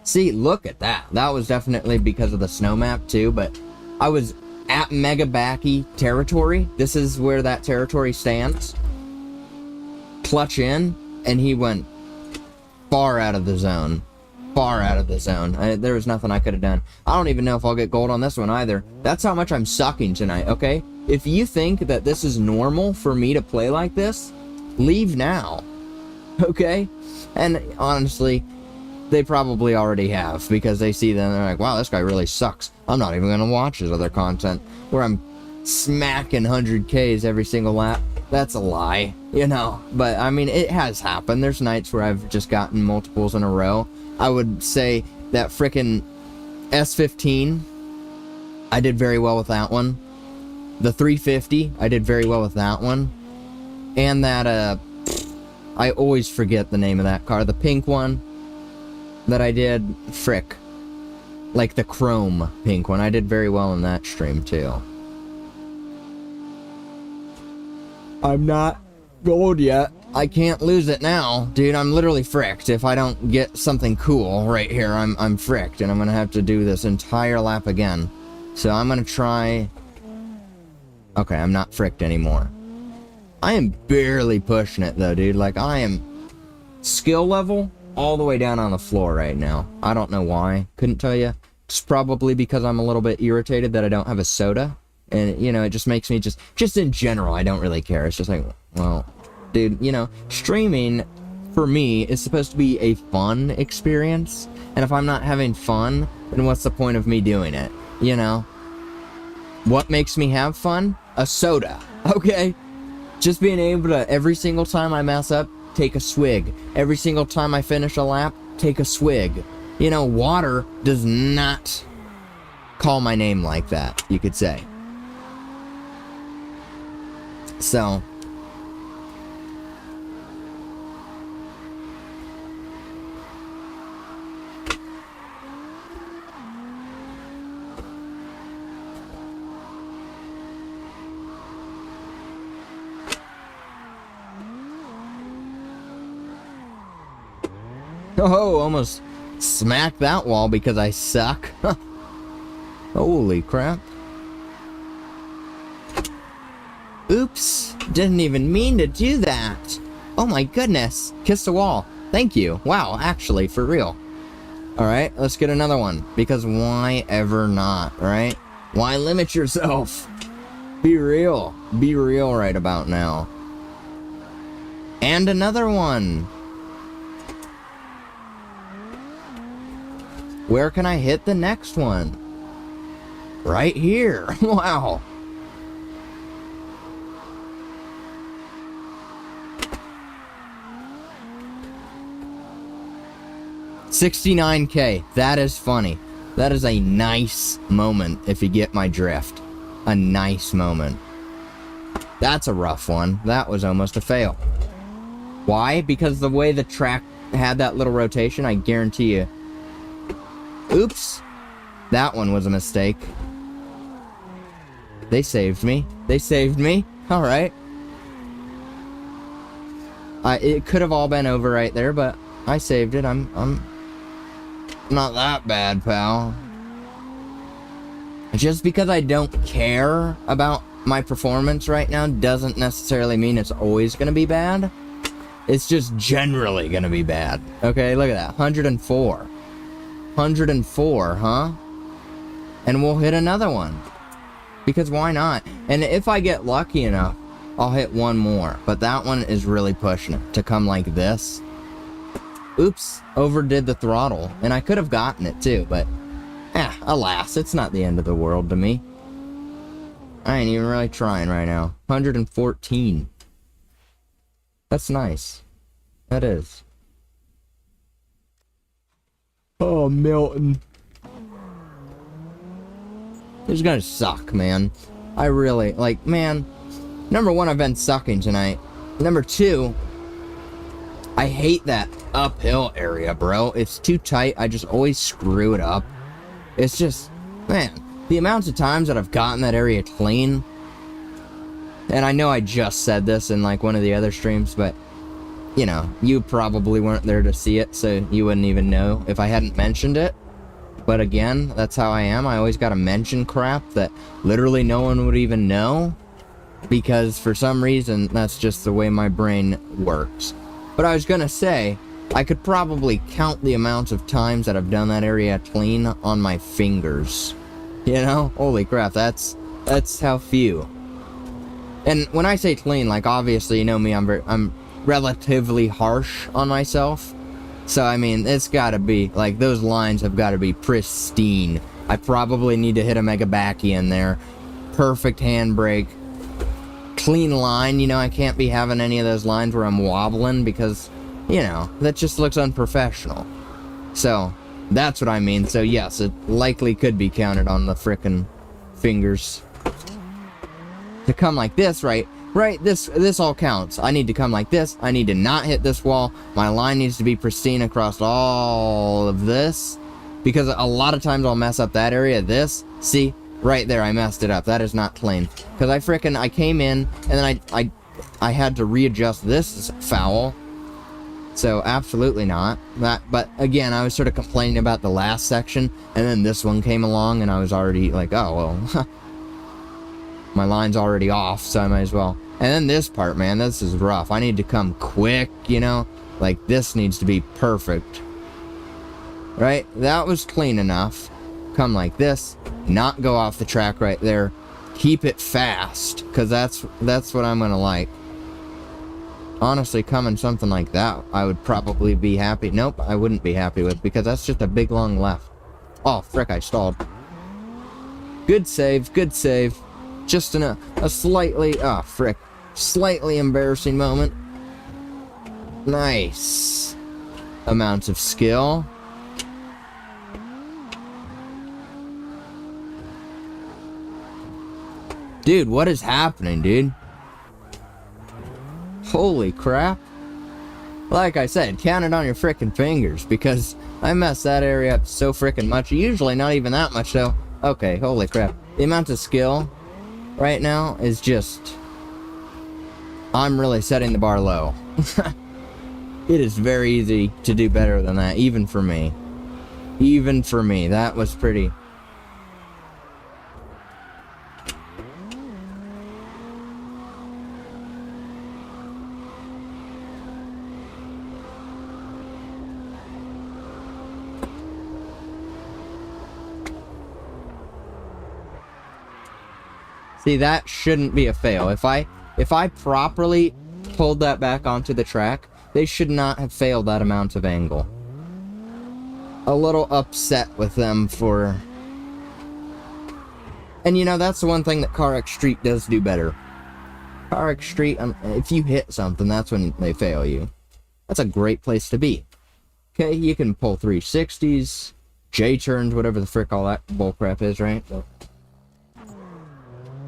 See, look at that. That was definitely because of the snow map, too, but I was at Mega Backy territory. This is where that territory stands. Clutch in, and he went far out of the zone. Far out of the zone. There was nothing I could have done. I don't even know if I'll get gold on this one either. That's how much I'm sucking tonight, okay? If you think that this is normal for me to play like this, leave now. Okay? And honestly, they probably already have, because they see them and they're like, wow, this guy really sucks. I'm not even gonna watch his other content where I'm smacking 100Ks every single lap. That's a lie, you know. But I mean, it has happened. There's nights where I've just gotten multiples in a row. I would say that frickin' S15, I did very well with that one. The 350, I did very well with that one. And that, I always forget the name of that car. The pink one that I did, frick. Like the chrome pink one. I did very well in that stream too. I'm not gold yet. I can't lose it now. Dude, I'm literally fricked. If I don't get something cool right here, I'm fricked. And I'm gonna have to do this entire lap again. So I'm gonna try... Okay, I'm not fricked anymore. I am barely pushing it though, dude. Like, I am skill level all the way down on the floor right now. I don't know why. Couldn't tell you. It's probably because I'm a little bit irritated that I don't have a soda. And, you know, it just makes me just in general, I don't really care. It's just like, well, dude, you know, streaming for me is supposed to be a fun experience. And if I'm not having fun, then what's the point of me doing it? You know? What makes me have fun? A soda. Okay? Just being able to, every single time I mess up, take a swig. Every single time I finish a lap, take a swig. You know, water does not call my name like that, you could say. So... Oh, almost smacked that wall because I suck. Holy crap. Oops, didn't even mean to do that. Oh my goodness, kiss the wall. Thank you. Wow, actually, for real. Alright, let's get another one. Because why ever not, right? Why limit yourself? Be real. Be real right about now. And another one. Where can I hit the next one? Right here. Wow. $69K. That is funny. That is a nice moment, if you get my drift. A nice moment. That's a rough one. That was almost a fail. Why? Because the way the track had that little rotation, I guarantee you. Oops. That one was a mistake. They saved me. They saved me. Alright. It could have all been over right there, but I saved it. I'm not that bad, pal. Just because I don't care about my performance right now doesn't necessarily mean it's always gonna be bad. It's just generally gonna be bad. Okay, look at that. 104. 104, huh? And we'll hit another one. Because why not? And if I get lucky enough, I'll hit one more. But that one is really pushing it to come like this. Oops, overdid the throttle. And I could have gotten it too, but... alas, it's not the end of the world to me. I ain't even really trying right now. 114. That's nice. That is. Oh, Milton. It's gonna suck, man. I really, like, man. Number one, I've been sucking tonight. Number two, I hate that uphill area, bro. It's too tight. I just always screw it up. It's just, man, the amounts of times that I've gotten that area clean. And I know I just said this in, like, one of the other streams, but... You know, you probably weren't there to see it, so you wouldn't even know if I hadn't mentioned it. But again, that's how I am. I always gotta mention crap that literally no one would even know. Because for some reason, that's just the way my brain works. But I was gonna say, I could probably count the amounts of times that I've done that area clean on my fingers. You know? Holy crap, that's how few. And when I say clean, like, obviously, you know me, I'm relatively harsh on myself. So, I mean, it's gotta be, like, those lines have gotta be pristine. I probably need to hit a mega backy in there. Perfect handbrake. Clean line, you know, I can't be having any of those lines where I'm wobbling because, you know, that just looks unprofessional. So, that's what I mean. So, yes, it likely could be counted on the frickin' fingers. To come like this, right Right, this all counts. I need to come like this. I need to not hit this wall. My line needs to be pristine across all of this. Because a lot of times I'll mess up that area. This, see, right there, I messed it up. That is not clean. Because I came in, and then I had to readjust this foul. So, absolutely not. But again, I was sort of complaining about the last section, and then this one came along, and I was already like, oh, well, my line's already off, so I might as well. And then this part, man, this is rough. I need to come quick, you know? Like, this needs to be perfect. Right? That was clean enough. Come like this. Not go off the track right there. Keep it fast, because that's what I'm going to like. Honestly, coming something like that, I would probably be happy. Nope, I wouldn't be happy with, because that's just a big long left. Oh, frick, I stalled. Good save, good save. Just in a slightly, oh, frick. Slightly embarrassing moment. Nice. Amounts of skill. Dude, what is happening, dude? Holy crap. Like I said, count it on your frickin' fingers, because I messed that area up so frickin' much. Usually not even that much, though. Okay, holy crap. The amount of skill right now is just... I'm really setting the bar low. It is very easy to do better than that, even for me. Even for me, that was pretty... See, that shouldn't be a fail. If I properly pulled that back onto the track, they should not have failed that amount of angle. A little upset with them for... And you know, that's the one thing that Carx Street does do better. Carx Street, if you hit something, that's when they fail you. That's a great place to be. Okay, you can pull 360s, J-turns, whatever the frick all that bullcrap is, right? So,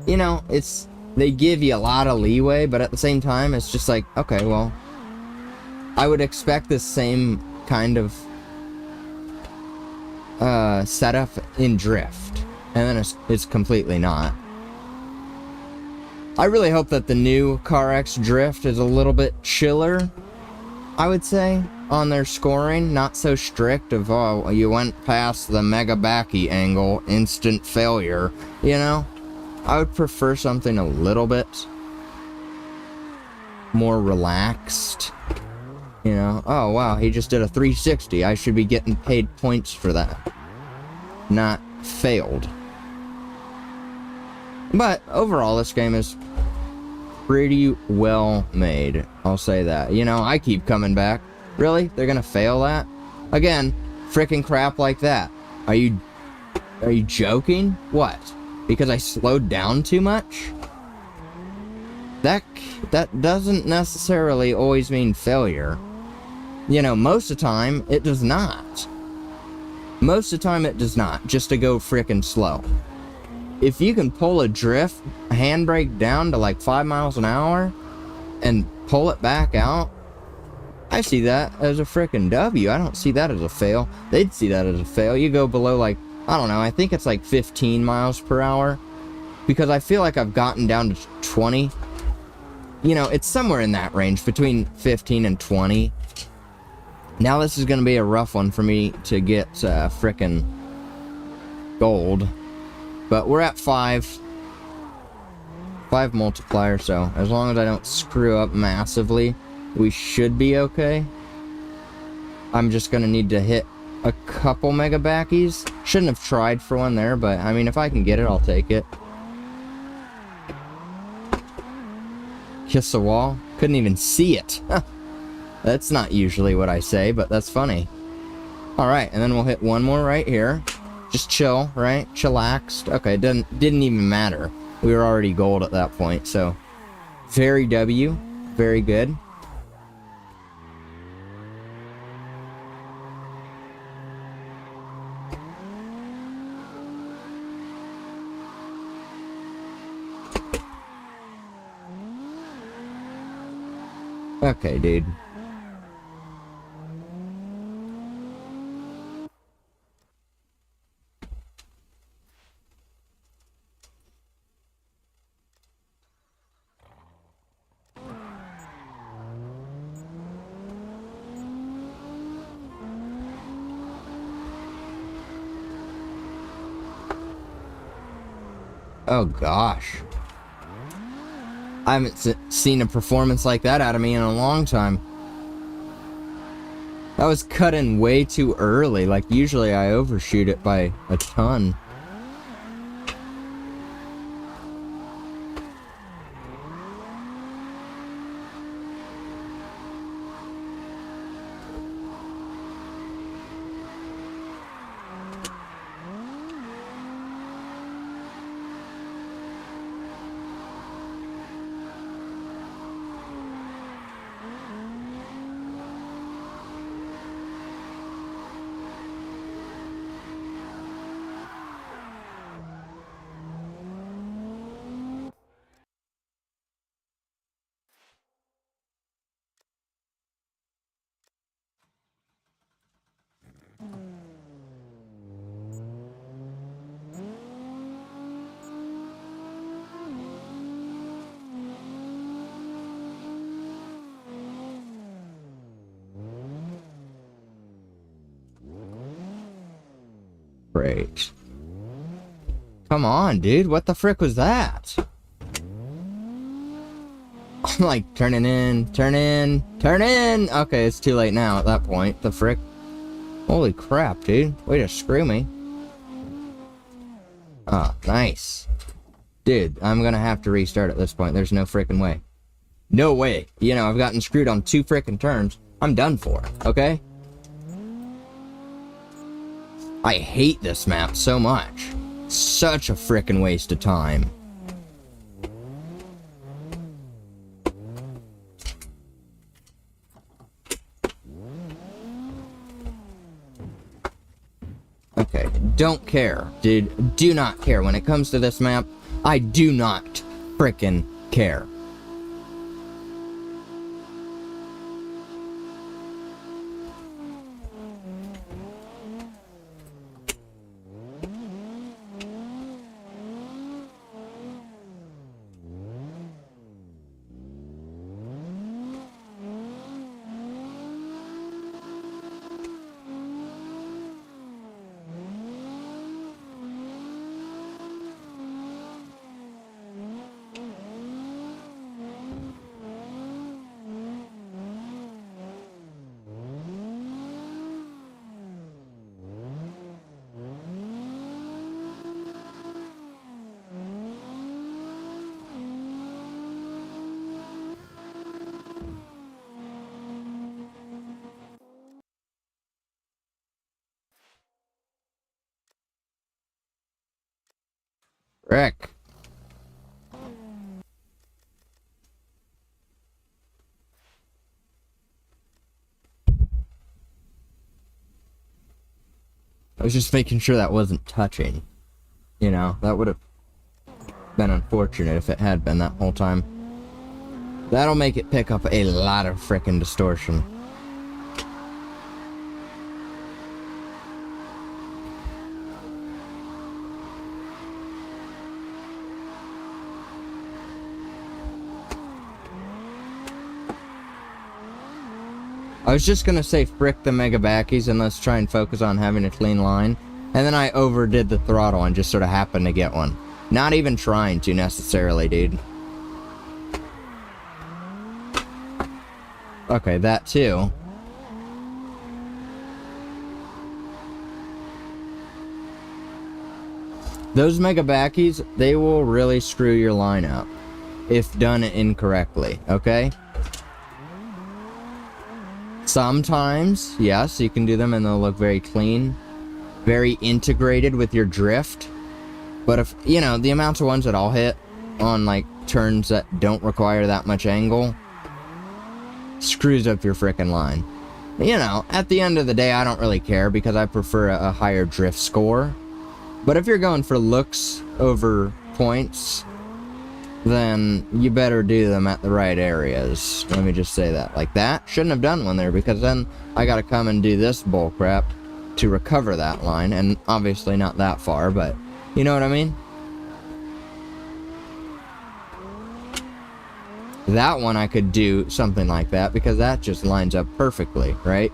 you know, they give you a lot of leeway, but at the same time, it's just like, okay, well, I would expect this same kind of setup in drift, and then it's completely not. I really hope that the new Carx drift is a little bit chiller, I would say, on their scoring. Not so strict of, oh, you went past the mega backy angle, instant failure, you know? I would prefer something a little bit more relaxed. You know, oh wow, he just did a 360. I should be getting paid points for that. Not failed. But overall, this game is pretty well made. I'll say that. You know, I keep coming back. Really? They're gonna fail that? Again, freaking crap like that. Are you joking? What? Because I slowed down too much? That doesn't necessarily always mean failure. You know, most of the time, it does not. Most of the time, it does not, just to go frickin' slow. If you can pull a drift, a handbrake down to like 5 miles an hour, and pull it back out, I see that as a frickin' W. I don't see that as a fail. They'd see that as a fail. You go below like, I don't know, I think it's like 15 miles per hour. Because I feel like I've gotten down to 20. You know, it's somewhere in that range, between 15 and 20. Now this is going to be a rough one for me to get frickin' gold. But we're at 5. 5 multiplier, so as long as I don't screw up massively, we should be okay. I'm just going to need to hit a couple mega backies. Shouldn't have tried for one there, but I mean, if I can get it, I'll take it. Kiss the wall. Couldn't even see it. That's not usually what I say, but that's funny. Alright, and then we'll hit one more right here. Just chill, right? Chillaxed. Okay, it didn't even matter. We were already gold at that point, so... Very W. Very good. Okay, dude. Oh gosh. I haven't seen a performance like that out of me in a long time. That was cut in way too early. Like, usually I overshoot it by a ton. Great. Come on, dude. What the frick was that? I'm like, turning in, turn in, turn in! Okay, it's too late now at that point. The frick? Holy crap, dude. Way to screw me. Oh, nice. Dude, I'm gonna have to restart at this point. There's no frickin' way. No way. You know, I've gotten screwed on 2 frickin' turns. I'm done for, okay? I hate this map so much. Such a frickin' waste of time. Okay, don't care, dude. Do not care. When it comes to this map, I do not frickin' care. Rick. I was just making sure that wasn't touching. You know, that would have been unfortunate if it had been that whole time. That'll make it pick up a lot of frickin' distortion. I was just gonna say frick the mega backies and let's try and focus on having a clean line. And then I overdid the throttle and just sort of happened to get one. Not even trying to necessarily, dude. Okay, that too. Those mega backies, they will really screw your line up if done incorrectly, okay? Sometimes, yes, you can do them and they'll look very clean, very integrated with your drift. But if, you know, the amount of ones that I'll hit on, like, turns that don't require that much angle, screws up your frickin' line. You know, at the end of the day, I don't really care because I prefer a higher drift score. But if you're going for looks over points, then you better do them at the right areas. Let me just say that. Like that, shouldn't have done one there, because then I gotta come and do this bull crap to recover that line, and obviously not that far, but you know what I mean? That one I could do something like that, because that just lines up perfectly, right?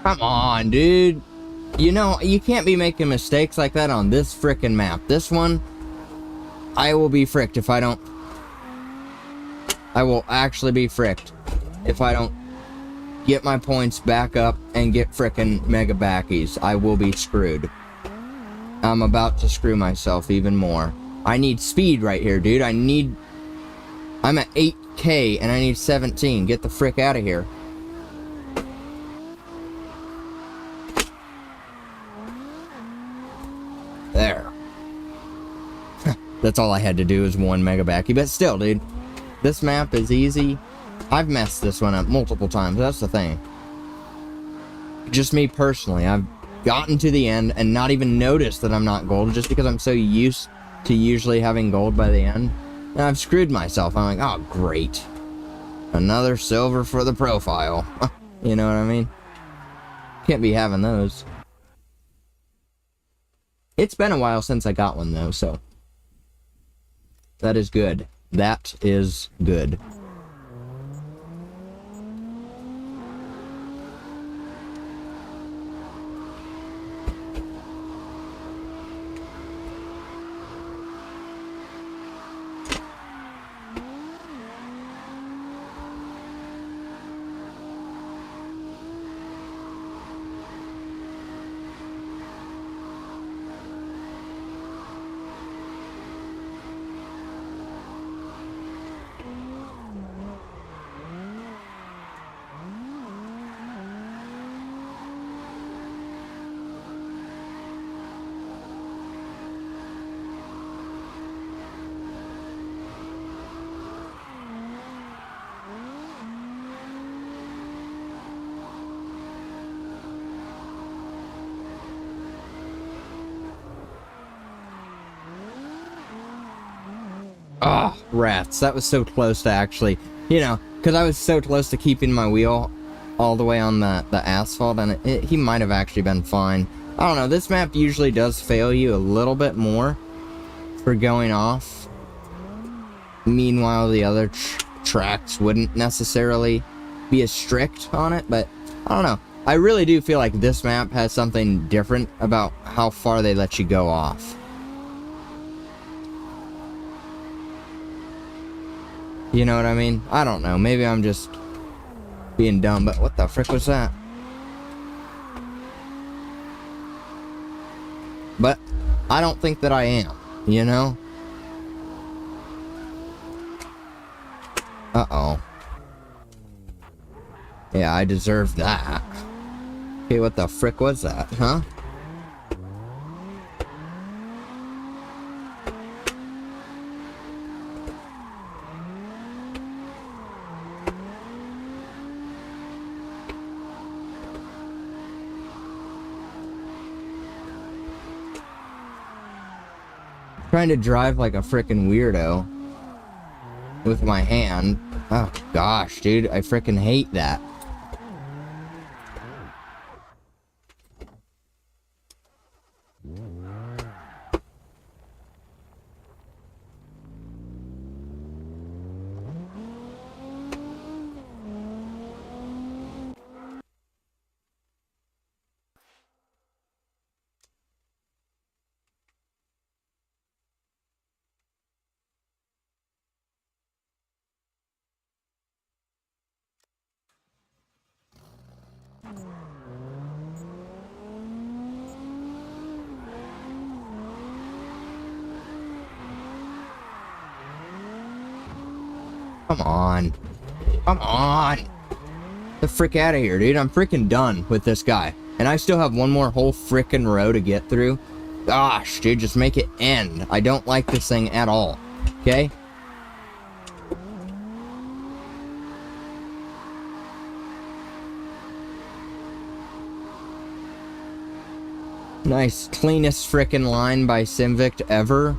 Come on, dude. You know, you can't be making mistakes like that on this frickin' map. This one, I will be fricked if I don't... I will actually be fricked if I don't get my points back up and get frickin' mega backies. I will be screwed. I'm about to screw myself even more. I need speed right here, dude. I'm at 8K and I need 17. Get the frick out of here. There. That's all I had to do is one mega backy. But still, dude, this map is easy. I've messed this one up multiple times. That's the thing. Just me personally. I've gotten to the end and not even noticed that I'm not gold, just because I'm so used to usually having gold by the end. And I've screwed myself. I'm like, oh, great. Another silver for the profile. You know what I mean? Can't be having those. It's been a while since I got one, though, so that is good. That is good. Oh, rats. That was so close to actually, you know, because I was so close to keeping my wheel all the way on the asphalt, and he might have actually been fine. I don't know, this map usually does fail you a little bit more for going off. Meanwhile, the other tracks wouldn't necessarily be as strict on it, but I don't know. I really do feel like this map has something different about how far they let you go off. You know what I mean? I don't know. Maybe I'm just being dumb, but what the frick was that? But I don't think that I am, you know? Uh-oh. Yeah, I deserve that. Okay, what the frick was that, huh? Trying to drive like a frickin' weirdo with my hand. Oh gosh, dude, I frickin' hate that. Come on. Come on. Get the frick out of here, dude. I'm freaking done with this guy. And I still have one more whole frickin' row to get through. Gosh, dude, just make it end. I don't like this thing at all. Okay? Nice. Cleanest frickin' line by Simvict ever.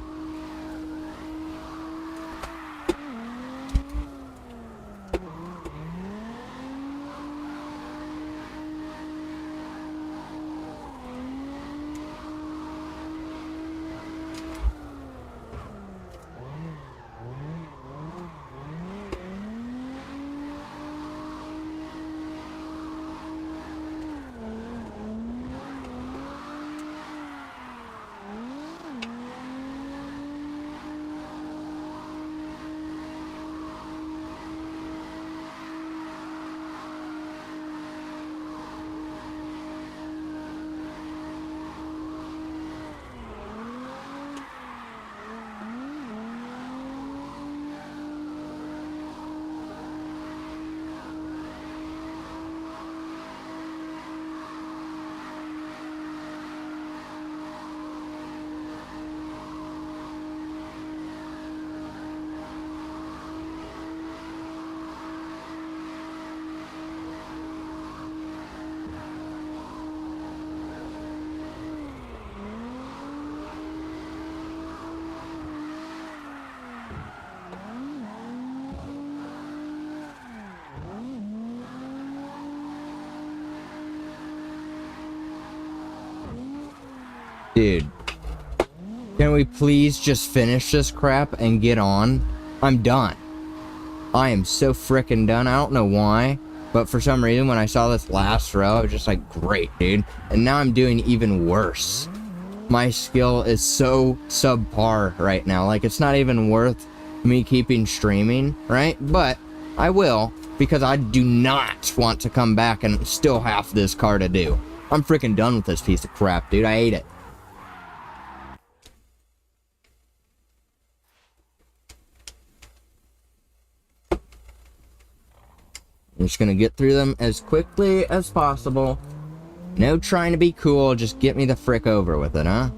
Dude, can we please just finish this crap and get on? I'm done. I am so frickin' done. I don't know why, but for some reason when I saw this last row, I was just like, great, dude. And now I'm doing even worse. My skill is so subpar right now. Like, it's not even worth me keeping streaming, right? But I will, because I do not want to come back and still have this car to do. I'm freaking done with this piece of crap, dude. I hate it. I'm just gonna get through them as quickly as possible. No trying to be cool, just get me the frick over with it, huh?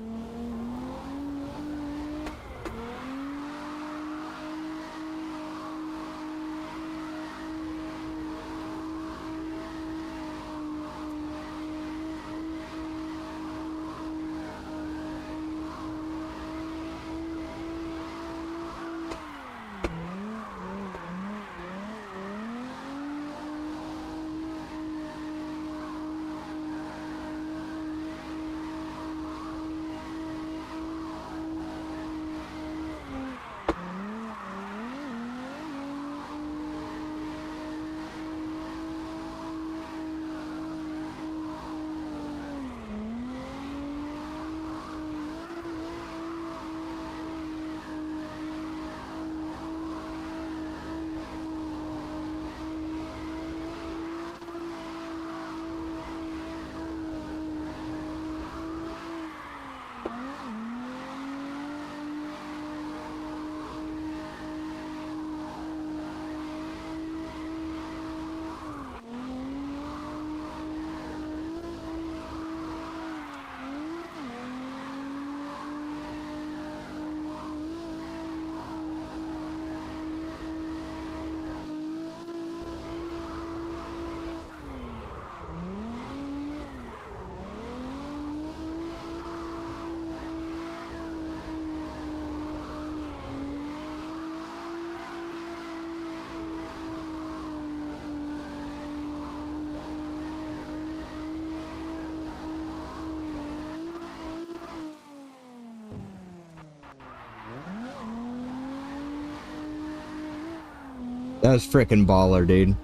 That was frickin' baller, dude.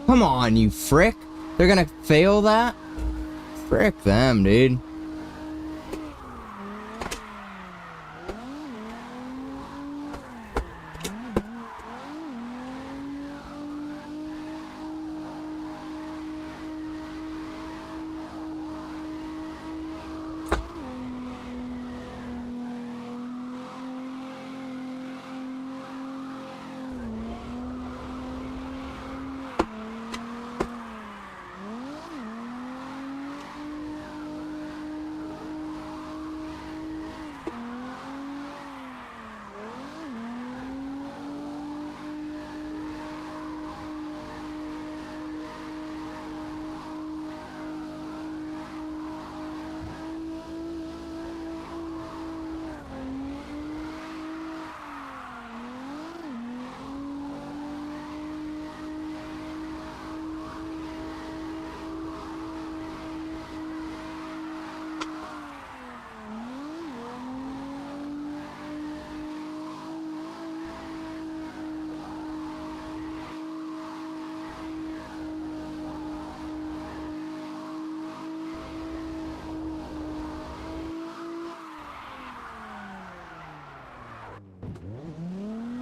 Come on, you frick. They're gonna fail that? Frick them, dude.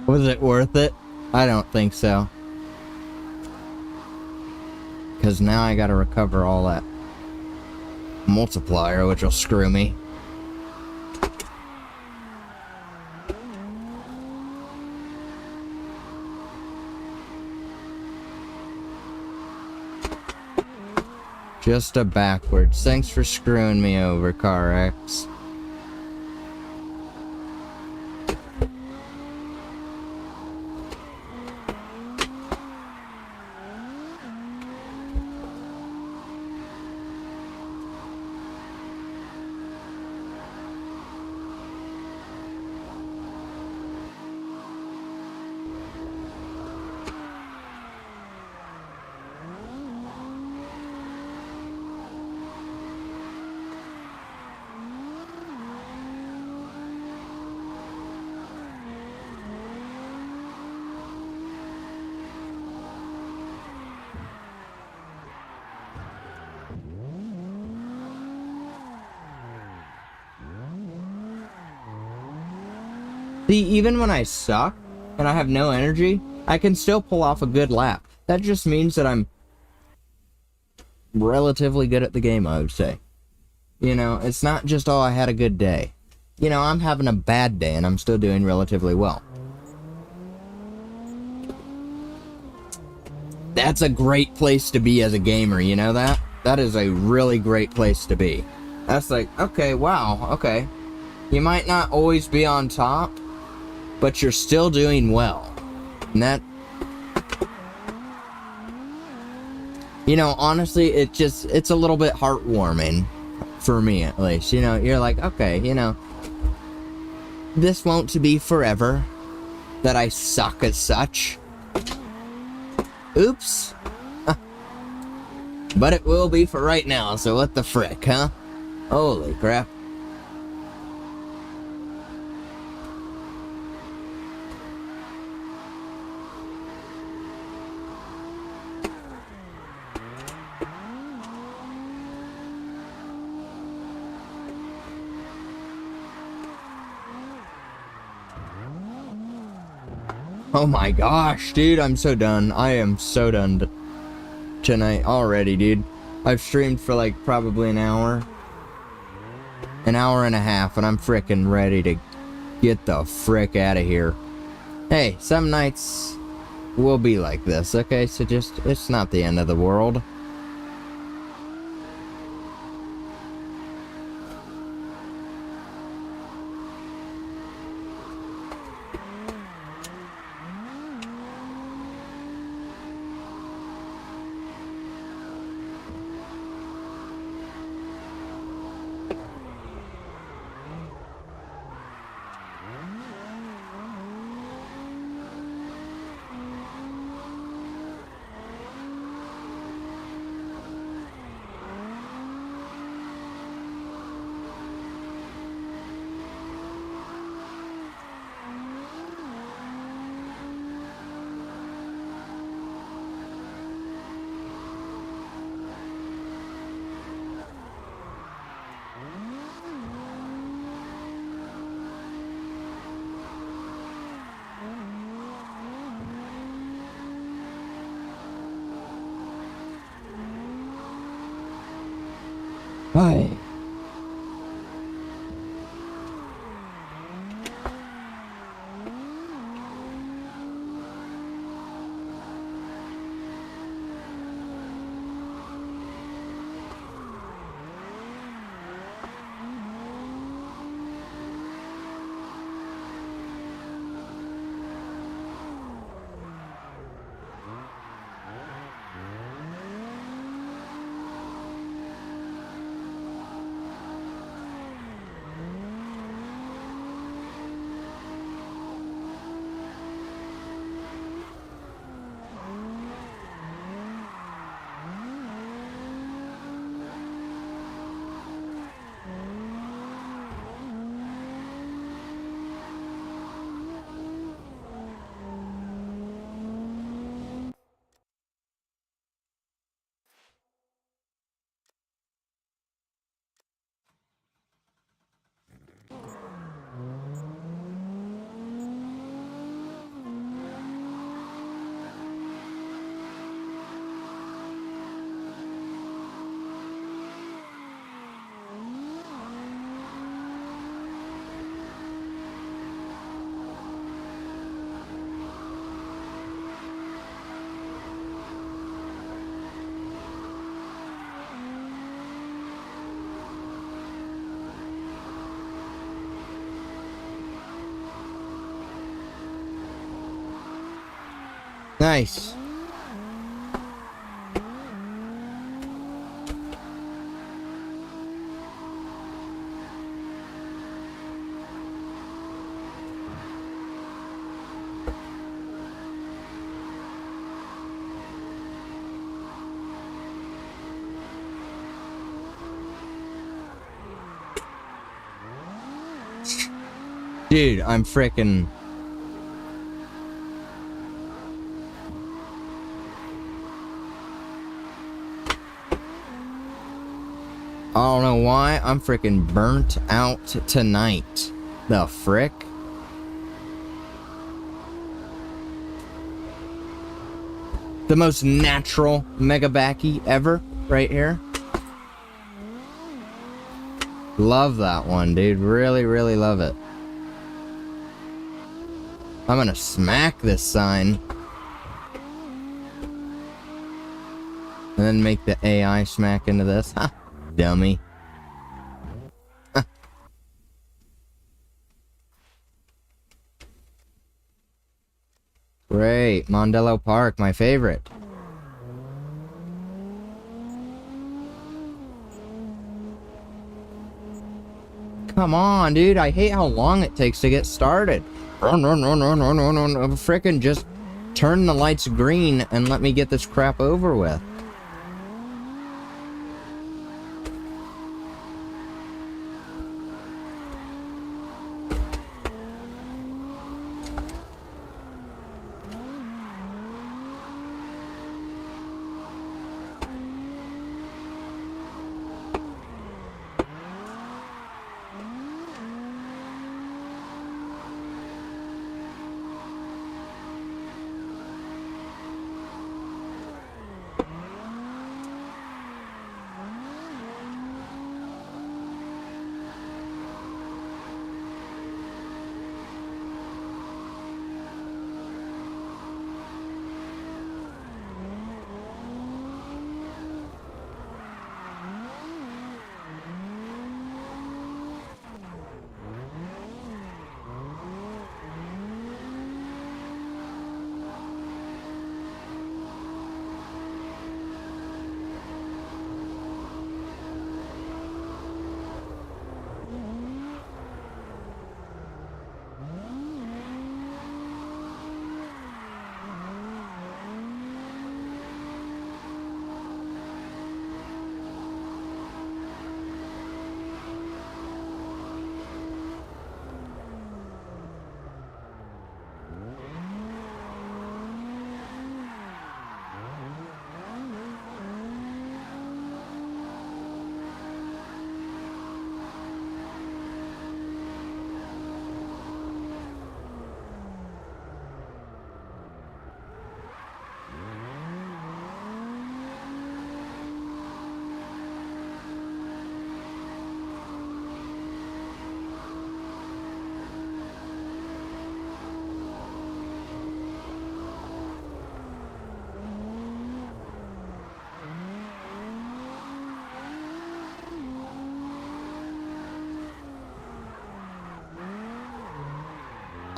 Was it worth it? I don't think so. Because now I gotta recover all that multiplier, which will screw me. Just a backwards. Thanks for screwing me over, Carx. See, even when I suck and I have no energy, I can still pull off a good lap. That just means that I'm relatively good at the game, I would say. You know, it's not just, oh, I had a good day. You know, I'm having a bad day and I'm still doing relatively well. That's a great place to be as a gamer, you know that? That is a really great place to be. That's like, okay, wow, okay. You might not always be on top, but you're still doing well. And that... You know, honestly, it's a little bit heartwarming. For me, at least. You know, you're like, okay, you know, this won't be forever that I suck as such. Oops. But it will be for right now, so what the frick, huh? Holy crap. Oh my gosh, dude, I'm so done. I am so done tonight already, dude. I've streamed for like probably an hour and a half, and I'm frickin' ready to get the frick out of here. Hey, some nights will be like this, okay? So just, it's not the end of the world. Hi. Nice. Dude, I'm frickin'... I don't know why, I'm frickin' burnt out tonight. The frick? The most natural mega backy ever, right here. Love that one, dude. Really, really love it. I'm gonna smack this sign. And then make the AI smack into this. Ha! Dummy. Ha. Great. Mondello Park, my favorite. Come on, dude. I hate how long it takes to get started. Run, run, run, run, run, run, run. Frickin' just turn the lights green and let me get this crap over with.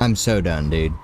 I'm so done, dude.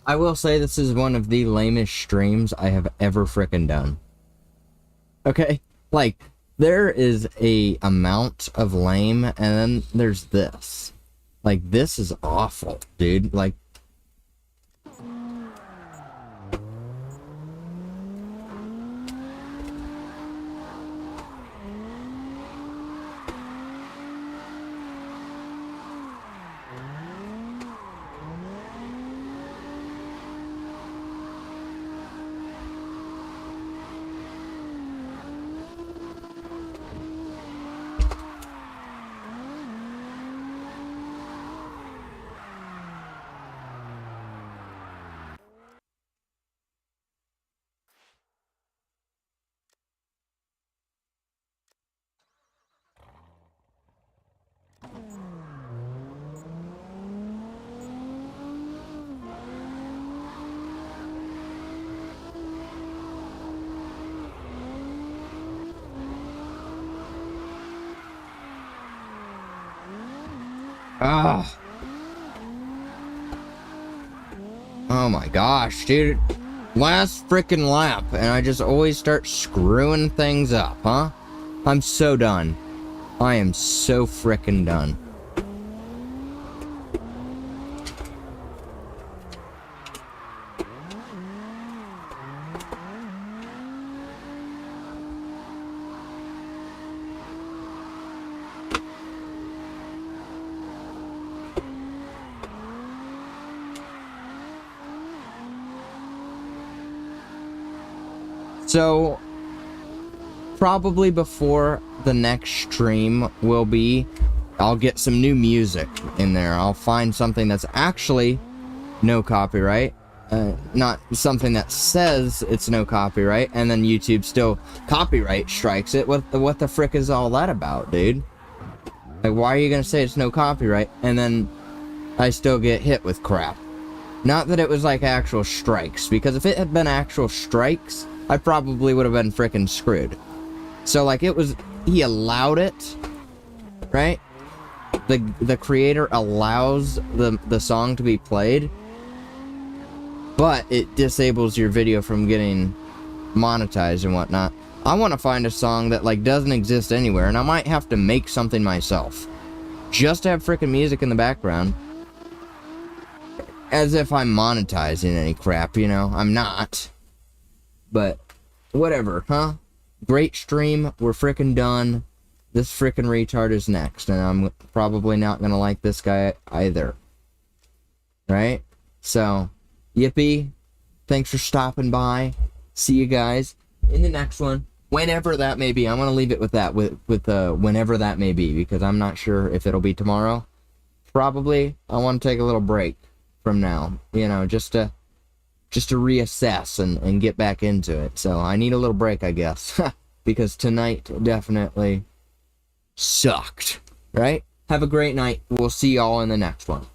I will say this is one of the lamest streams I have ever frickin' done. Okay? Like, there is a amount of lame, and then there's this. Like, this is awful, dude. Like, ah. Oh my gosh, dude. Last frickin' lap, and I just always start screwing things up, huh? I'm so done. I am so frickin' done. So, probably before the next stream will be, I'll get some new music in there. I'll find something that's actually no copyright. Not something that says it's no copyright, and then YouTube still copyright strikes it. What the frick is all that about, dude? Like, why are you gonna say it's no copyright, and then I still get hit with crap? Not that it was like actual strikes, because if it had been actual strikes, I probably would have been frickin' screwed. So, like, it was, he allowed it, right? The creator allows the song to be played, but it disables your video from getting monetized and whatnot. I want to find a song that, like, doesn't exist anywhere, and I might have to make something myself. Just to have freaking music in the background. As if I'm monetizing any crap, you know? I'm not. But, whatever, huh? Great stream, we're freaking done. This freaking retard is next, and I'm probably not gonna like this guy either. Right? So, yippee. Thanks for stopping by. See you guys in the next one. Whenever that may be. I'm gonna leave it with that, with whenever that may be, because I'm not sure if it'll be tomorrow. Probably. I want to take a little break from now, you know, just to reassess and get back into it. So I need a little break, I guess, because tonight definitely sucked. Right? Have a great night. We'll see y'all in the next one.